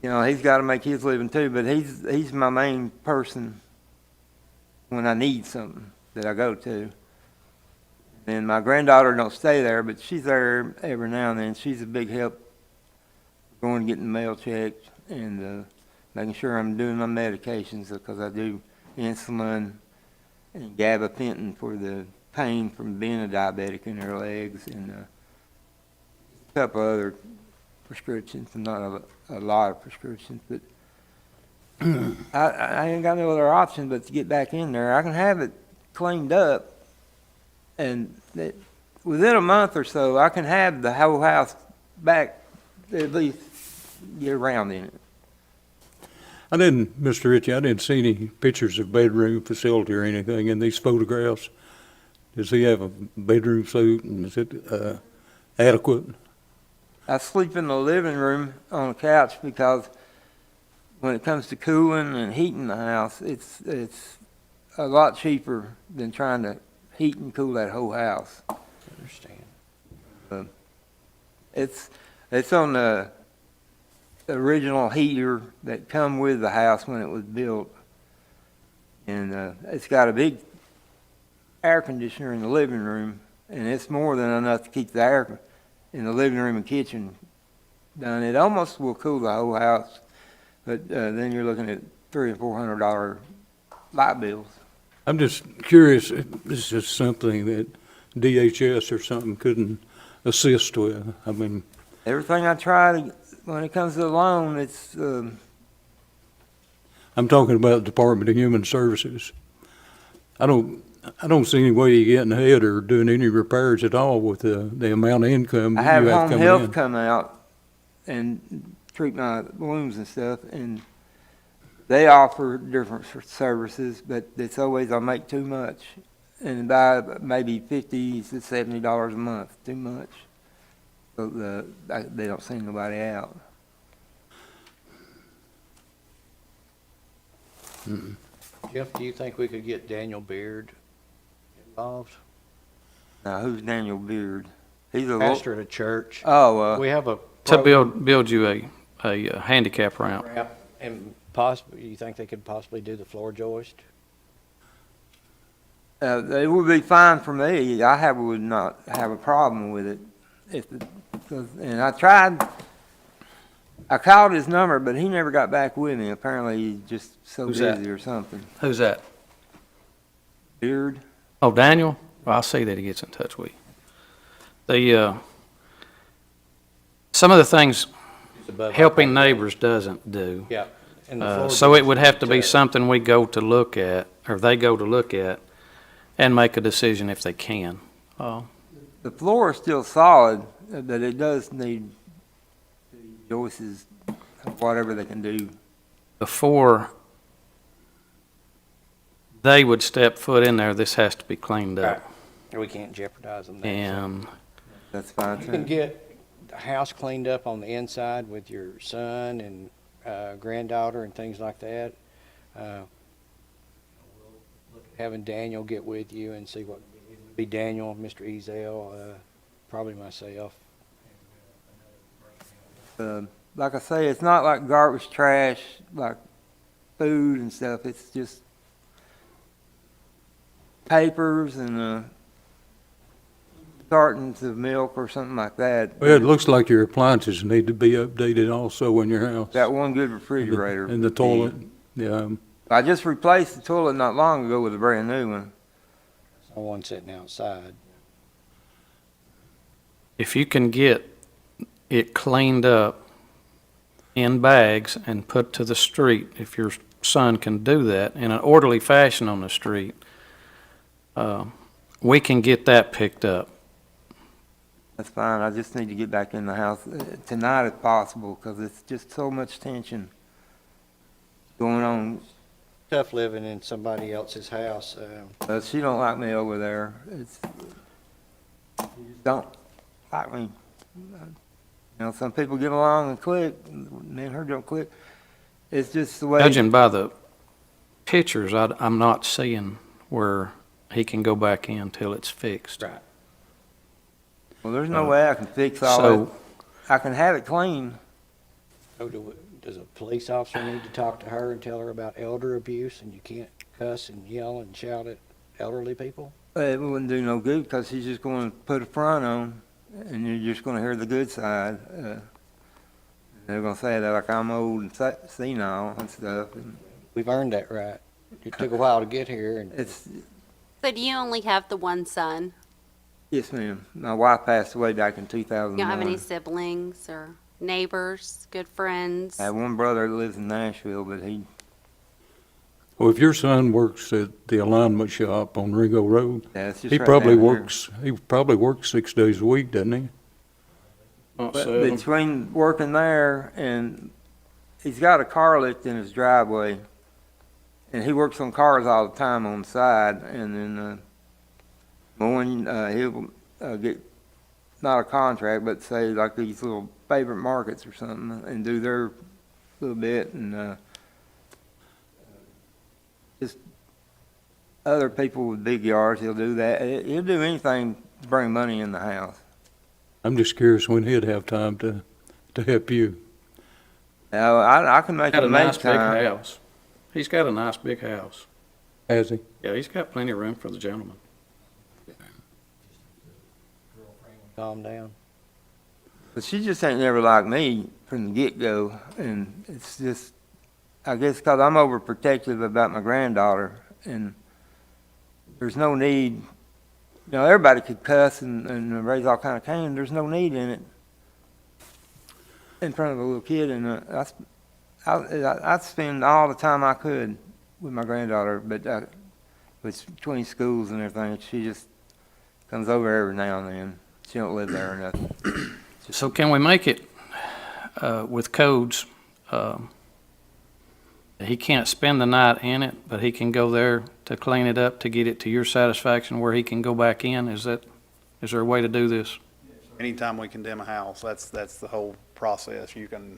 he's got to make his living too. But he's my main person when I need something that I go to. And my granddaughter don't stay there, but she's there every now and then. She's a big help going and getting the mail checked and making sure I'm doing my medications, because I do insulin and gabapentin for the pain from being a diabetic in her legs, and a couple other prescriptions, not a lot of prescriptions, but I ain't got no other option but to get back in there. I can have it cleaned up, and within a month or so, I can have the whole house back, at least get around in it. Mr. Ritchie, I didn't see any pictures of bedroom facility or anything in these photographs. Does he have a bedroom suite, and is it adequate? I sleep in the living room on a couch because when it comes to cooling and heating the house, it's a lot cheaper than trying to heat and cool that whole house. I understand. It's on the original heater that come with the house when it was built, and it's got a big air conditioner in the living room, and it's more than enough to keep the air in the living room and kitchen done. It almost will cool the whole house, but then you're looking at $300 and $400 light bills. I'm just curious, if this is something that DHS or something couldn't assist with. I mean, Everything I try to, when it comes to the loan, it's I'm talking about the Department of Human Services. I don't see any way you're getting ahead or doing any repairs at all with the amount of income I you have have home coming health in. come out and treat my wounds and stuff, and they offer different services, but it's always I make too much, and by maybe $50 to $70 a month, too much. So they don't send nobody out. Jeff, do you think we could get Daniel Beard involved? Now, who's Daniel Beard? He's a Pastor at a church. Oh, We have a To program build you a handicap ramp. and possibly, you think they could possibly do the floor joist? it would be fine for me. Would not have a problem with it. And I I called his number, but he never got back with me. Apparently, he's just so Who's that? busy or something. Who's that? Beard? Oh, Daniel? Well, I'll see that he gets in touch with you. The, some of the things helping neighbors doesn't do. Yeah. And the floor So it would have to be division's, something we go to look at, or they go to look at, and make a decision if they can. The floor is still solid, but it does need joists, whatever they can do. Before they would step foot in there, this has to be cleaned up. we can't jeopardize them. And That's fine You can too. get the house cleaned up on the inside with your son and granddaughter and things like that. Having Daniel get with you and see what, be Daniel, Mr. Ezel, probably myself. Like I say, it's not like garbage, trash, like food and stuff. It's just papers and cartons of milk or something like that. Well, it looks like your appliances need to be updated also in your house. Got one good refrigerator. And the toilet, yeah. I just replaced the toilet not long ago with a brand new one. One sitting outside. if you can get it cleaned up in bags and put to the street, if your son can do that in an orderly fashion on the street, we can get that picked up. That's fine. I just need to get back in the house tonight if possible, because it's just so much tension going on. Tough living in somebody else's house. She don't like me over there. She just don't like me. You know, some people get along and click, me and her don't click. It's just the way. Judging by the pictures, I'm not seeing where he can go back in till it's fixed. Right. Well, there's no way I can fix all So- that. I can have it clean. So does a police officer need to talk to her and tell her about elder abuse, and you can't cuss and yell and shout at elderly people? It wouldn't do no good, because he's just going to put a front on, and you're just going to hear the good side. They're going to say that like I'm old and senile and stuff. And We've earned that right. It took a while to get here, and it's, So do you only have the one son? yes, ma'am. My wife passed away back in You 2001. don't have any siblings or neighbors, good friends? I have one brother that lives in Nashville, but Well, if your son works at the alignment shop on Ringo Road, it's just he right probably down here. works 6 days a week, doesn't he? Not But seven. between working there and he's got a car lift in his driveway, and he works on cars all the time on the side, and then mowing, he'll get, not a contract, but say like these little favorite markets or something, and do their little bit, and just other people with big yards, he'll do that. He'll do anything to bring money in the house. I'm just curious when he'd have time to help you. Now, I can make Got a him make nice big time. house. He's got a nice big house. Has he? Yeah, he's got plenty of room for the gentleman. calm down. But she just ain't never liked me from the get-go, and it's just, I guess, because I'm overprotective about my granddaughter, and there's no need, you know, everybody could cuss and raise all kind of cane, there's no need in it in front of a little kid, and I'd spend all the time I could with my granddaughter, but between schools and everything, she just comes over every now and then. She don't live there or nothing. So can we make it with codes? He can't spend the night in it, but he can go there to clean it up, to get it to your satisfaction where he can go back in? Is there a way to do this? Anytime we condemn a house, that's the whole process. You can,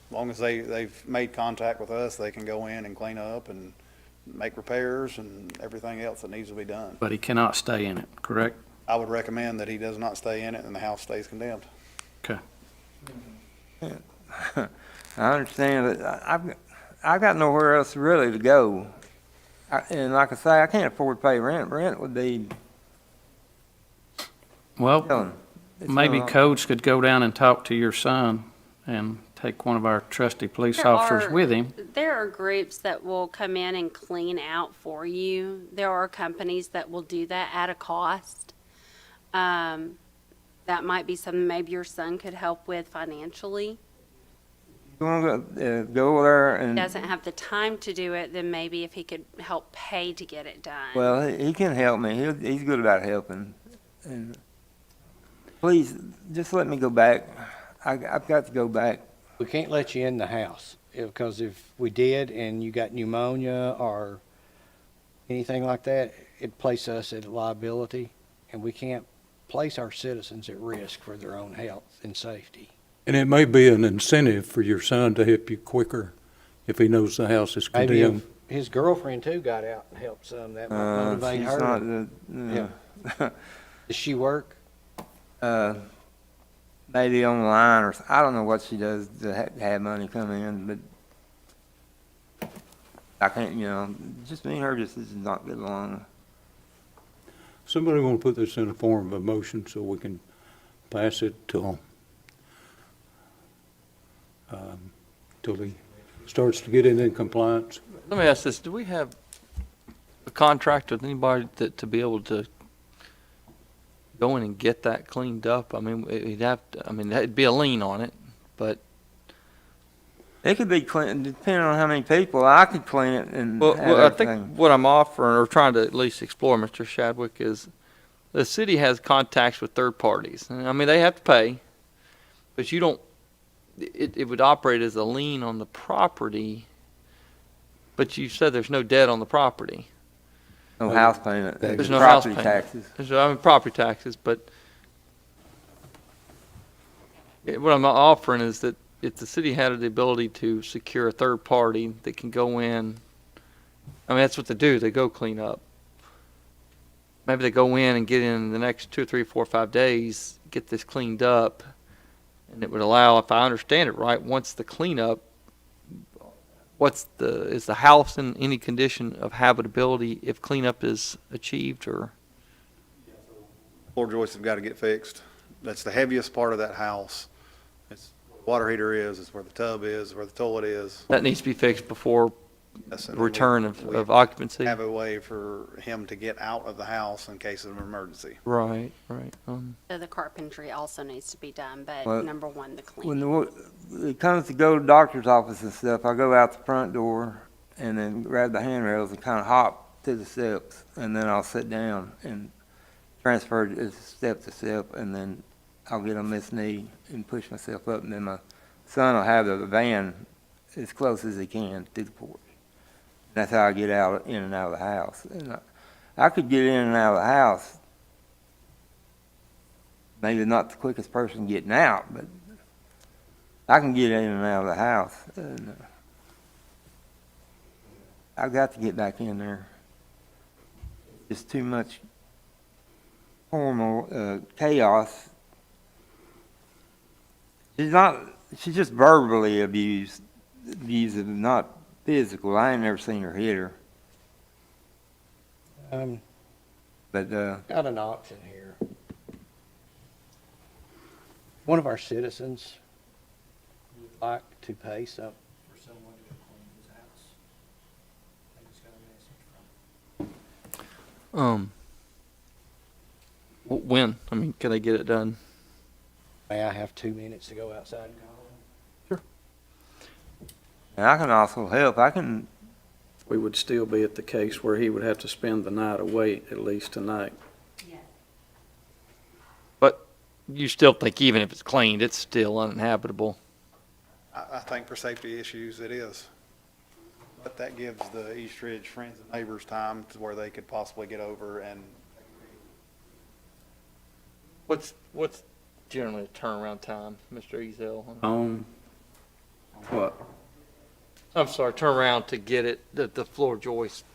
as long as they've made contact with us, they can go in and clean up and make repairs and everything else that needs to be done. But he cannot stay in it, correct? I would recommend that he does not stay in it and the house stays condemned. Okay. I understand that I've got nowhere else really to go. And like I say, I can't afford to pay rent. Rent would be Well, killing. It's maybe not- codes could go down and talk to your son and take one of our trusty police There officers are- with him. There are groups that will come in and clean out for you. There are companies that will do that at a cost. That might be something maybe your son could help with financially. You wanna go over there and, Doesn't have the time to do it, then maybe if he could help pay to get it done. well, he can help me. He's good about helping. And please, just let me go back. I've got to go back. We can't let you in the house, because if we did and you got pneumonia or anything like that, it'd place us at liability, and we can't place our citizens at risk for their own health and safety. And it may be an incentive for your son to help you quicker if he knows the house is Maybe condemned. if his girlfriend too got out and helped some, that might motivate She's her. not Yeah. Does she work? Maybe on the line or, I don't know what she does to have money come in, but I can't, just me and her just does not get along. Somebody want to put this in a form of a motion so we can pass it till he starts to get in compliance? Let me ask this, do we have a contract with anybody to be able to go in and get that cleaned up? I mean, it'd be a lien on it, but, It could be clean, depending on how many people. I could clean it and well, have I everything. think what I'm offering, or trying to at least explore, Mr. Shadwick, is the city has contacts with third parties. And, I mean, they have to pay, but you don't, it would operate as a lien on the property, but you said there's no debt on the property. No house payment. There's no house Property payment. taxes. Property taxes, but what I'm offering is that if the city had the ability to secure a third party that can go in, I mean, that's what they do, they go clean up. Maybe they go in and get in the next 2, 3, 4, 5 days, get this cleaned up, and it would allow, if I understand it right, once the cleanup, is the house in any condition of habitability if cleanup is achieved, or? Floor joists have got to get fixed. That's the heaviest part of that house. It's where the water heater is, it's where the tub is, where the toilet is. That needs to be fixed before That's the it. return We of occupancy? have a way for him to get out of the house in case of an emergency. Right. So the carpentry also needs to be done, but Well, number one, the When cleaning. it comes to go to doctor's office and stuff, I go out the front door and then grab the handrails and kind of hop to the steps, and then I'll sit down and transfer it step to step, and then I'll get on this knee and push myself up, and then my son will have the van as close as he can to the porch. That's how I get in and out of the house. And I could get in and out of the house, maybe not the quickest person getting out, but I can get in and out of the house. And I've got to get back in there. It's too much hormonal chaos. She's just verbally abusive, not physical. I ain't never seen her hit her. But, Got an option here. One of our citizens would like to pay some for someone to clean his house. I think it's got a message from. When? I mean, can they get it done? May I have 2 minutes to go outside and call him? and I can also help. We would still be at the case where he would have to spend the night away at least tonight. But you still think even if it's cleaned, it's still uninhabitable? I think for safety issues, it is. But that gives the East Ridge friends and neighbors time to where they could possibly get over and What's generally a turnaround time, Mr. Ezel? What? I'm sorry, turnaround to get it, the floor joist,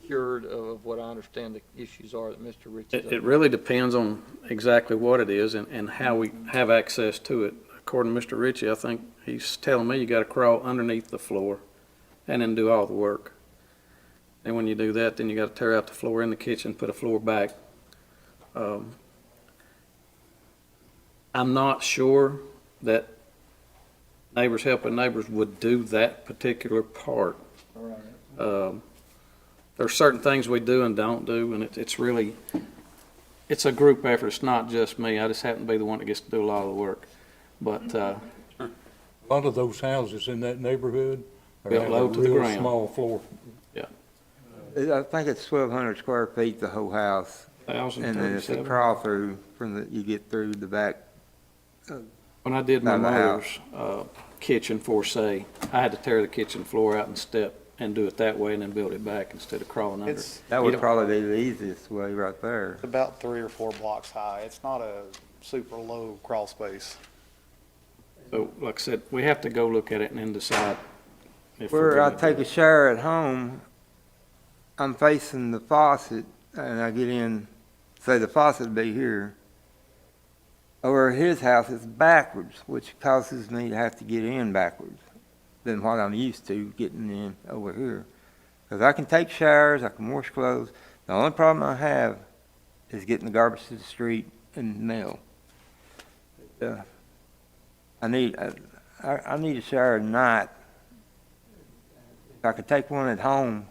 cured of what I understand the issues are that Mr. Rich is. It really depends on exactly what it is and how we have access to it. According to Mr. Ritchie, I think he's telling me you gotta crawl underneath the floor and then do all the work. And when you do that, then you gotta tear out the floor in the kitchen, put a floor back. I'm not sure that Neighbors Helping Neighbors would do that particular part. There's certain things we do and don't do, and it's really, it's a group effort. It's not just me. I just happen to be the one that gets to do a lot of the work. But, A lot of those houses in that neighborhood are Built have low a to the real ground. small floor. I think it's 1,200 square feet, the whole house. And then it's a 1,037. crawl through you get through the back. When I did my Out of the mother's kitchen for say, I had to tear the kitchen floor out and step and do it that way and then build it back instead of crawling under. It's That You would don't- probably be the easiest way right there. about 3 or 4 blocks high. It's not a super low crawl space. So, like I said, we have to go look at it and then decide if we're Where I gonna take do a it. shower at home, I'm facing the faucet, and I get in, say the faucet would be here. Over at his house, it's backwards, which causes me to have to get in backwards than what I'm used to getting in over here. Because I can take showers, I can wash clothes. The only problem I have is getting the garbage to the street and mail. I need a shower at night. If I could take one at home,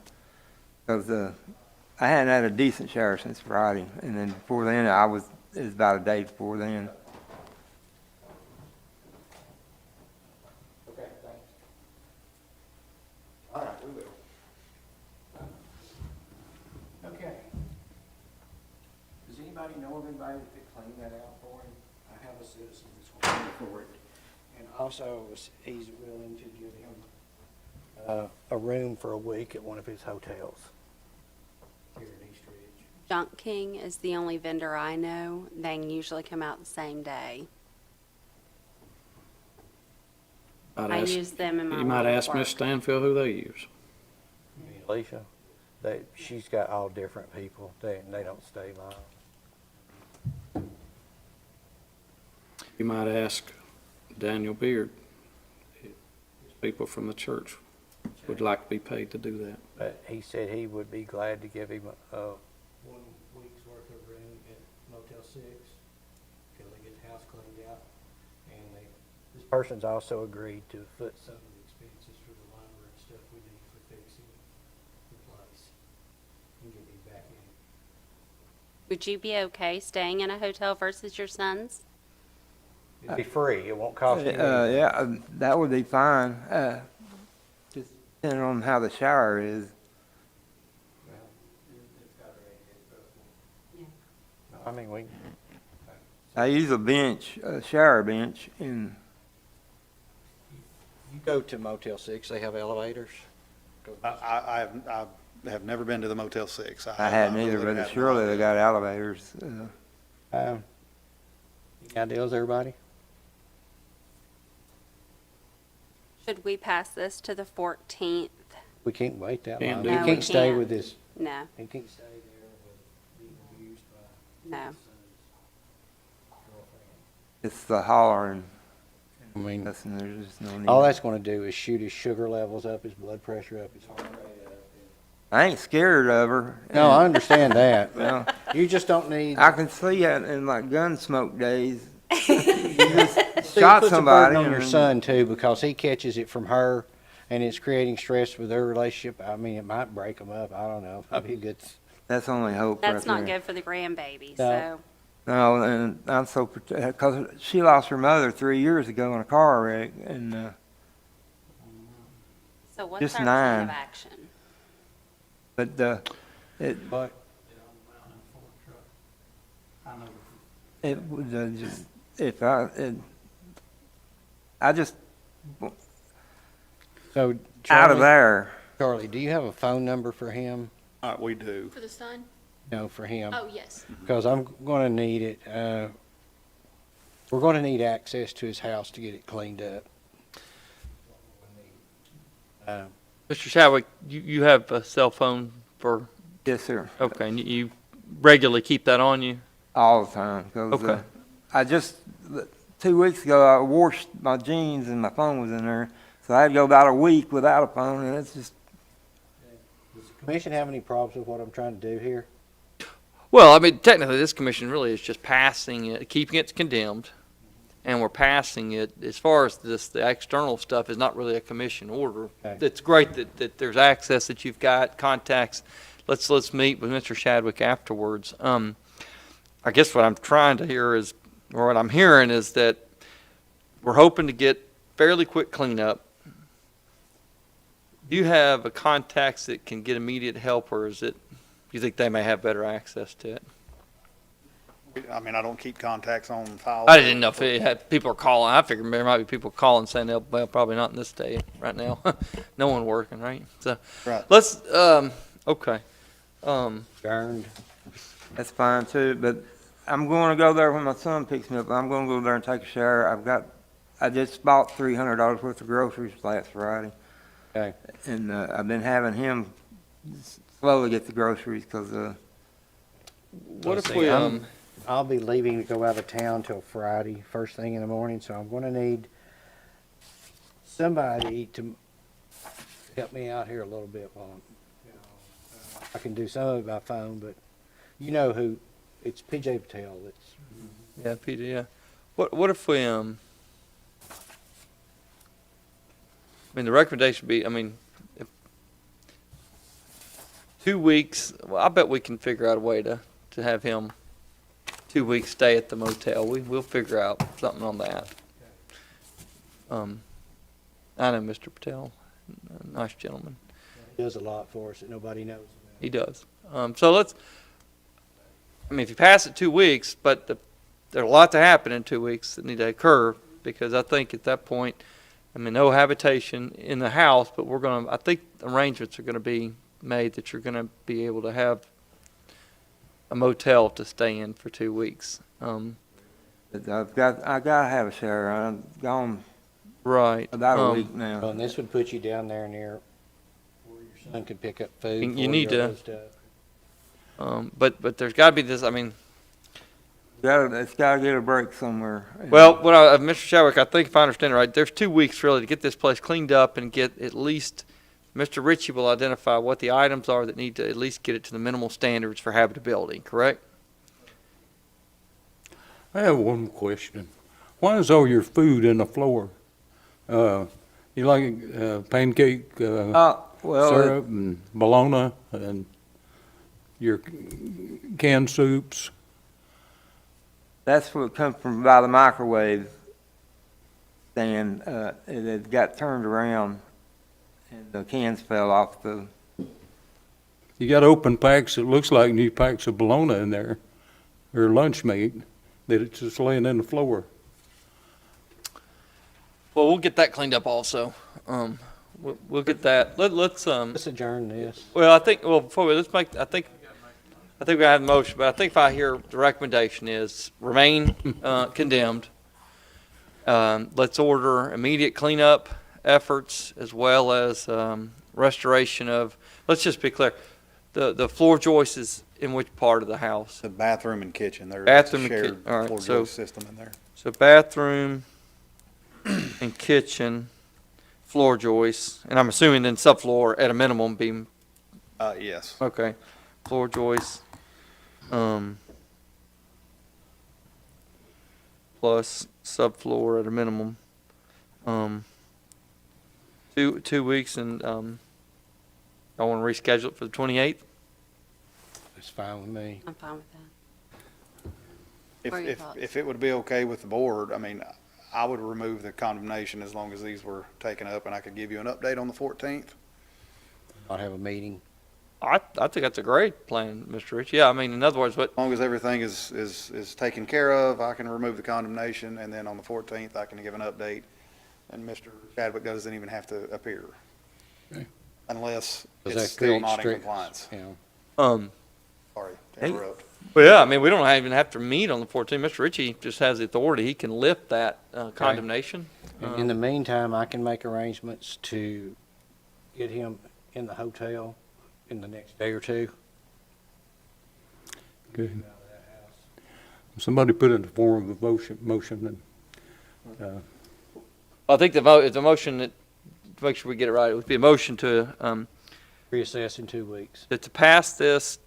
because I hadn't had a decent shower since Friday, and then before then, it was about a day before then. Okay, thanks. All right, we will. Okay. Does anybody know of anybody that could clean that out for him? I have a citizen that's going to pay for it. And also, he's willing to give him a room for a week at one of his hotels here in East Ridge. Junk King is the only vendor I know. They usually come out the same day. I'd I ask- use them in my You might line of ask Miss work. Stanfield who they use. Alicia, she's got all different people. They don't stay long. You might ask Daniel Beard. People from the church would like to be paid to do that. But he said he would be glad to give him 1 week's worth of room at Motel 6, till they get the house cleaned out. And this person's also agreed to foot some of the expenses for the lumber and stuff we need for fixing the place and getting it back in. Would you be okay staying in a hotel versus your son's? It'd be free. It won't cost you anything. Yeah, that would be fine. Just depending on how the shower is. I mean, we, I use a shower bench, and you go to Motel 6, they have elevators. I have never been to the Motel 6. I hadn't either, really but have no surely they idea. got elevators. Any ideas, everybody? Should we pass this to the 14th? We can't wait that Can't long. do He that. can't We stay can't. with this, No, he can't Stay there with being abused by no. his son's girlfriend. It's the hollering. I mean, Listen, there's just no need. all that's gonna do is shoot his sugar levels up, his blood pressure up, his heart rate up. I ain't scared of her. No, I understand that. Well, You just don't need. I can see that in like gun smoke days. You just See, it shot puts a somebody. burden on your and- son too, because he catches it from her, and it's creating stress with their relationship. I mean, it might break them up. I don't know. Might be a good. That's only hope right That's not there. good for the grandbaby, No. so. No, and I'm so, because she lost her mother 3 years ago in a car wreck, and So what's Just our plan 9. of action? but it But it would just if I just so, out of Charlie, there. Charlie, do you have a phone number for him? We do. For the son? No, for him. Oh, yes. Because I'm gonna need it. We're gonna need access to his house to get it cleaned up. Mr. Chadwick, you have a cell phone for, Yes, sir. okay, and you regularly keep that on you? All the time. 'Cause, Okay. I just 2 weeks ago I washed my jeans and my phone was in there, so I had to go about a week without a phone, and it's just Does the commission have any problems with what I'm trying to do here? Well, I mean, technically, this commission really is just passing it, keeping it condemned, and we're passing it. As far as this, the external stuff is not really a commission order. Okay. It's great that there's access, that you've got contacts. Let's meet with Mr. Shadwick afterwards. I guess what I'm trying to hear is, or what I'm hearing is that we're hoping to get fairly quick cleanup. Do you have a contacts that can get immediate help, or is it, do you think they may have better access to it? I mean, I don't keep contacts on file. I didn't know if it had, people are calling. I figured there might be people calling saying, well, probably not in this day right now. No one working, right? So Right. let's, okay. Adjourned. That's fine too, but I'm going to go there when my son picks me up. I'm going to go there and take a shower. I just bought $300 worth of groceries last Friday. Okay. And I've been having him slowly get the groceries because What if See, we, I'll be leaving to go out of town till Friday, first thing in the morning, so I'm gonna need somebody to help me out here a little bit while I can do some of it by phone, but you know who, it's PJ Patel that's, yeah, Peter, yeah. What if we, I mean, the recommendation would be, I mean, if 2 weeks, well, I bet we can figure out a way to have him 2 weeks stay at the motel. We'll figure out something on that. I know Mr. Patel, a nice gentleman. he does a lot for us that nobody knows about. He does. So let's, I mean, if you pass it 2 weeks, but there's a lot to happen in 2 weeks that need to occur, because I think at that point, I mean, no habitation in the house, but I think arrangements are gonna be made that you're gonna be able to have a motel to stay in for 2 weeks. I gotta have a shower. I'm gone Right. about a week now. Well, and this would put you down there near where your son could pick up food. You for you need or to- those stuff. But there's gotta be this, I mean, It's gotta get a break somewhere. well, Mr. Shadwick, I think if I understand it right, there's 2 weeks really to get this place cleaned up and get at least, Mr. Ritchie will identify what the items are that need to at least get it to the minimal standards for habitability, correct? I have one question. Why is all your food in the floor? You like pancake Well, syrup and bologna and your canned soups? that's what comes from by the microwave stand. It had got turned around and the cans fell off the, You got open packs, it looks like new packs of bologna in there, or lunch meat, that it's just laying in the floor. Well, we'll get that cleaned up also. We'll get that. Let's Let's adjourn this. well, I think, well, before we, let's make, I think we have a motion, but I think if I hear the recommendation is remain condemned. Let's order immediate cleanup efforts as well as restoration of, let's just be clear, the floor joist is in which part of the house? The bathroom and kitchen, there's a Bathroom and shared all right, floor so- joist system in there. So bathroom and kitchen, floor joists, and I'm assuming then subfloor at a minimum being, Yes. okay, floor joists, plus subfloor at a minimum. 2 weeks, and I want to reschedule it for the 28th. It's fine with me. I'm fine with that. If, What are your if, thoughts? if it would be okay with the board, I mean, I would remove the condemnation as long as these were taken up, and I could give you an update on the 14th. I'll have a meeting. I think that's a great plan, Mr. Rich. Yeah, I mean, in other words, what, As long as everything is taken care of, I can remove the condemnation, and then on the 14th, I can give an update, and Mr. Chadwick doesn't even have to appear. Okay. Unless 'Cause it's that still creates not in strict- compliance. You know, Sorry to Hey. interrupt. well, yeah, I mean, we don't even have to meet on the 14th. Mr. Ritchie just has the authority. He can lift that condemnation. and in the meantime, I can make arrangements to get him in the hotel in the next day or two. Good. Somebody put it in the form of a motion and, I think the motion that, to make sure we get it right, it would be a motion to Reassess in 2 weeks. pass this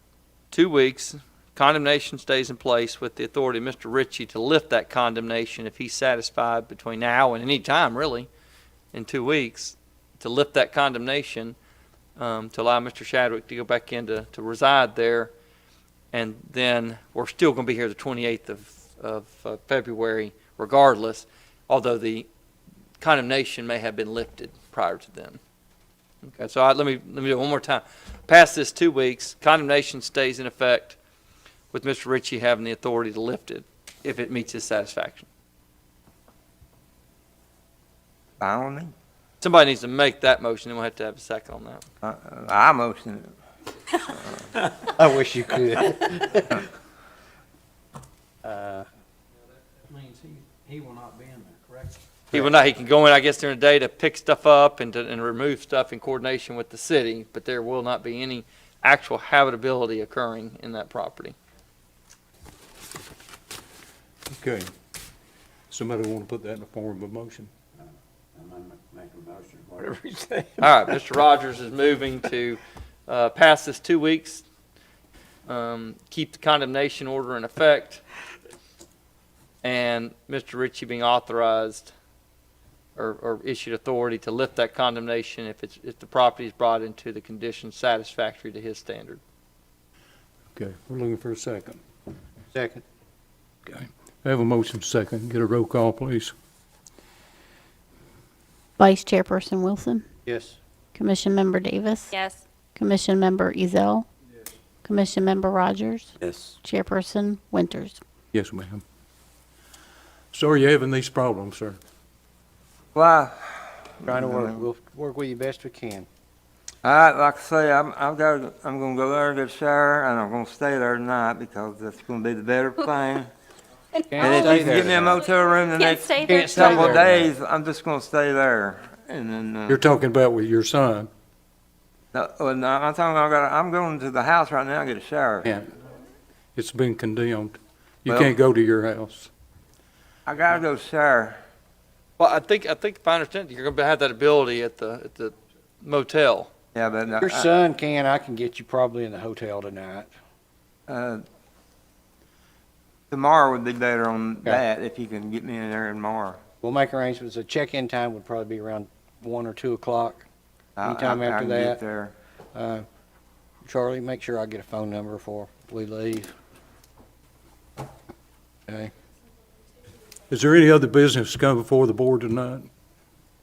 2 weeks, condemnation stays in place with the authority of Mr. Ritchie to lift that condemnation if he's satisfied between now and any time, really, in 2 weeks, to lift that condemnation, to allow Mr. Shadwick to go back in to reside there. And then we're still going to be here the 28th of February regardless, although the condemnation may have been lifted prior to then. Okay, so let me do it one more time. Past this 2 weeks, condemnation stays in effect with Mr. Ritchie having the authority to lift it if it meets his satisfaction. Fine with me. Somebody needs to make that motion, then we'll have to have a second on that. I motion it. I wish you could. Means he will not be in there, correct? He will not, he can go in, I guess, during the day to pick stuff up and remove stuff in coordination with the city, but there will not be any actual habitability occurring in that property. Okay. Somebody want to put that in the form of a motion? Whatever you say. All right, Mr. Rogers is moving to pass this 2 weeks, keep the condemnation order in effect, and Mr. Ritchie being authorized or issued authority to lift that condemnation if the property is brought into the condition satisfactory to his standard. Okay, we're looking for a second. Second. Okay. I have a motion second. Get a roll call, please. Vice Chairperson Wilson, Yes. Commission Member Davis, Yes. Commission Member Ezell, Commission Member Rogers, Yes. Chairperson Winters. Yes, ma'am. Sorry you're having these problems, sir. Why? Trying to work. We'll work with you best we can. Like I say, I'm gonna go there and get a shower, and I'm gonna stay there tonight because that's gonna be the better thing. And if you can get me a motel room the Can't next stay there. Can't stay couple of there. days, I'm just gonna stay there. And then, You're talking about with your son. no, I'm talking, I'm going to the house right now and get a shower. Yeah. It's been condemned. You Well- can't go to your house. I gotta go shower. Well, I think if I understand, you're going to have that ability at the motel. Yeah, but Your son can, I can get you probably in the hotel tonight. Tomorrow would be better on that, if you can get me in there tomorrow. We'll make arrangements. The check-in time would probably be around 1 or 2 o'clock. Anytime I after can that. get there. Charlie, make sure I get a phone number before we leave. Okay. Is there any other business to come before the board tonight?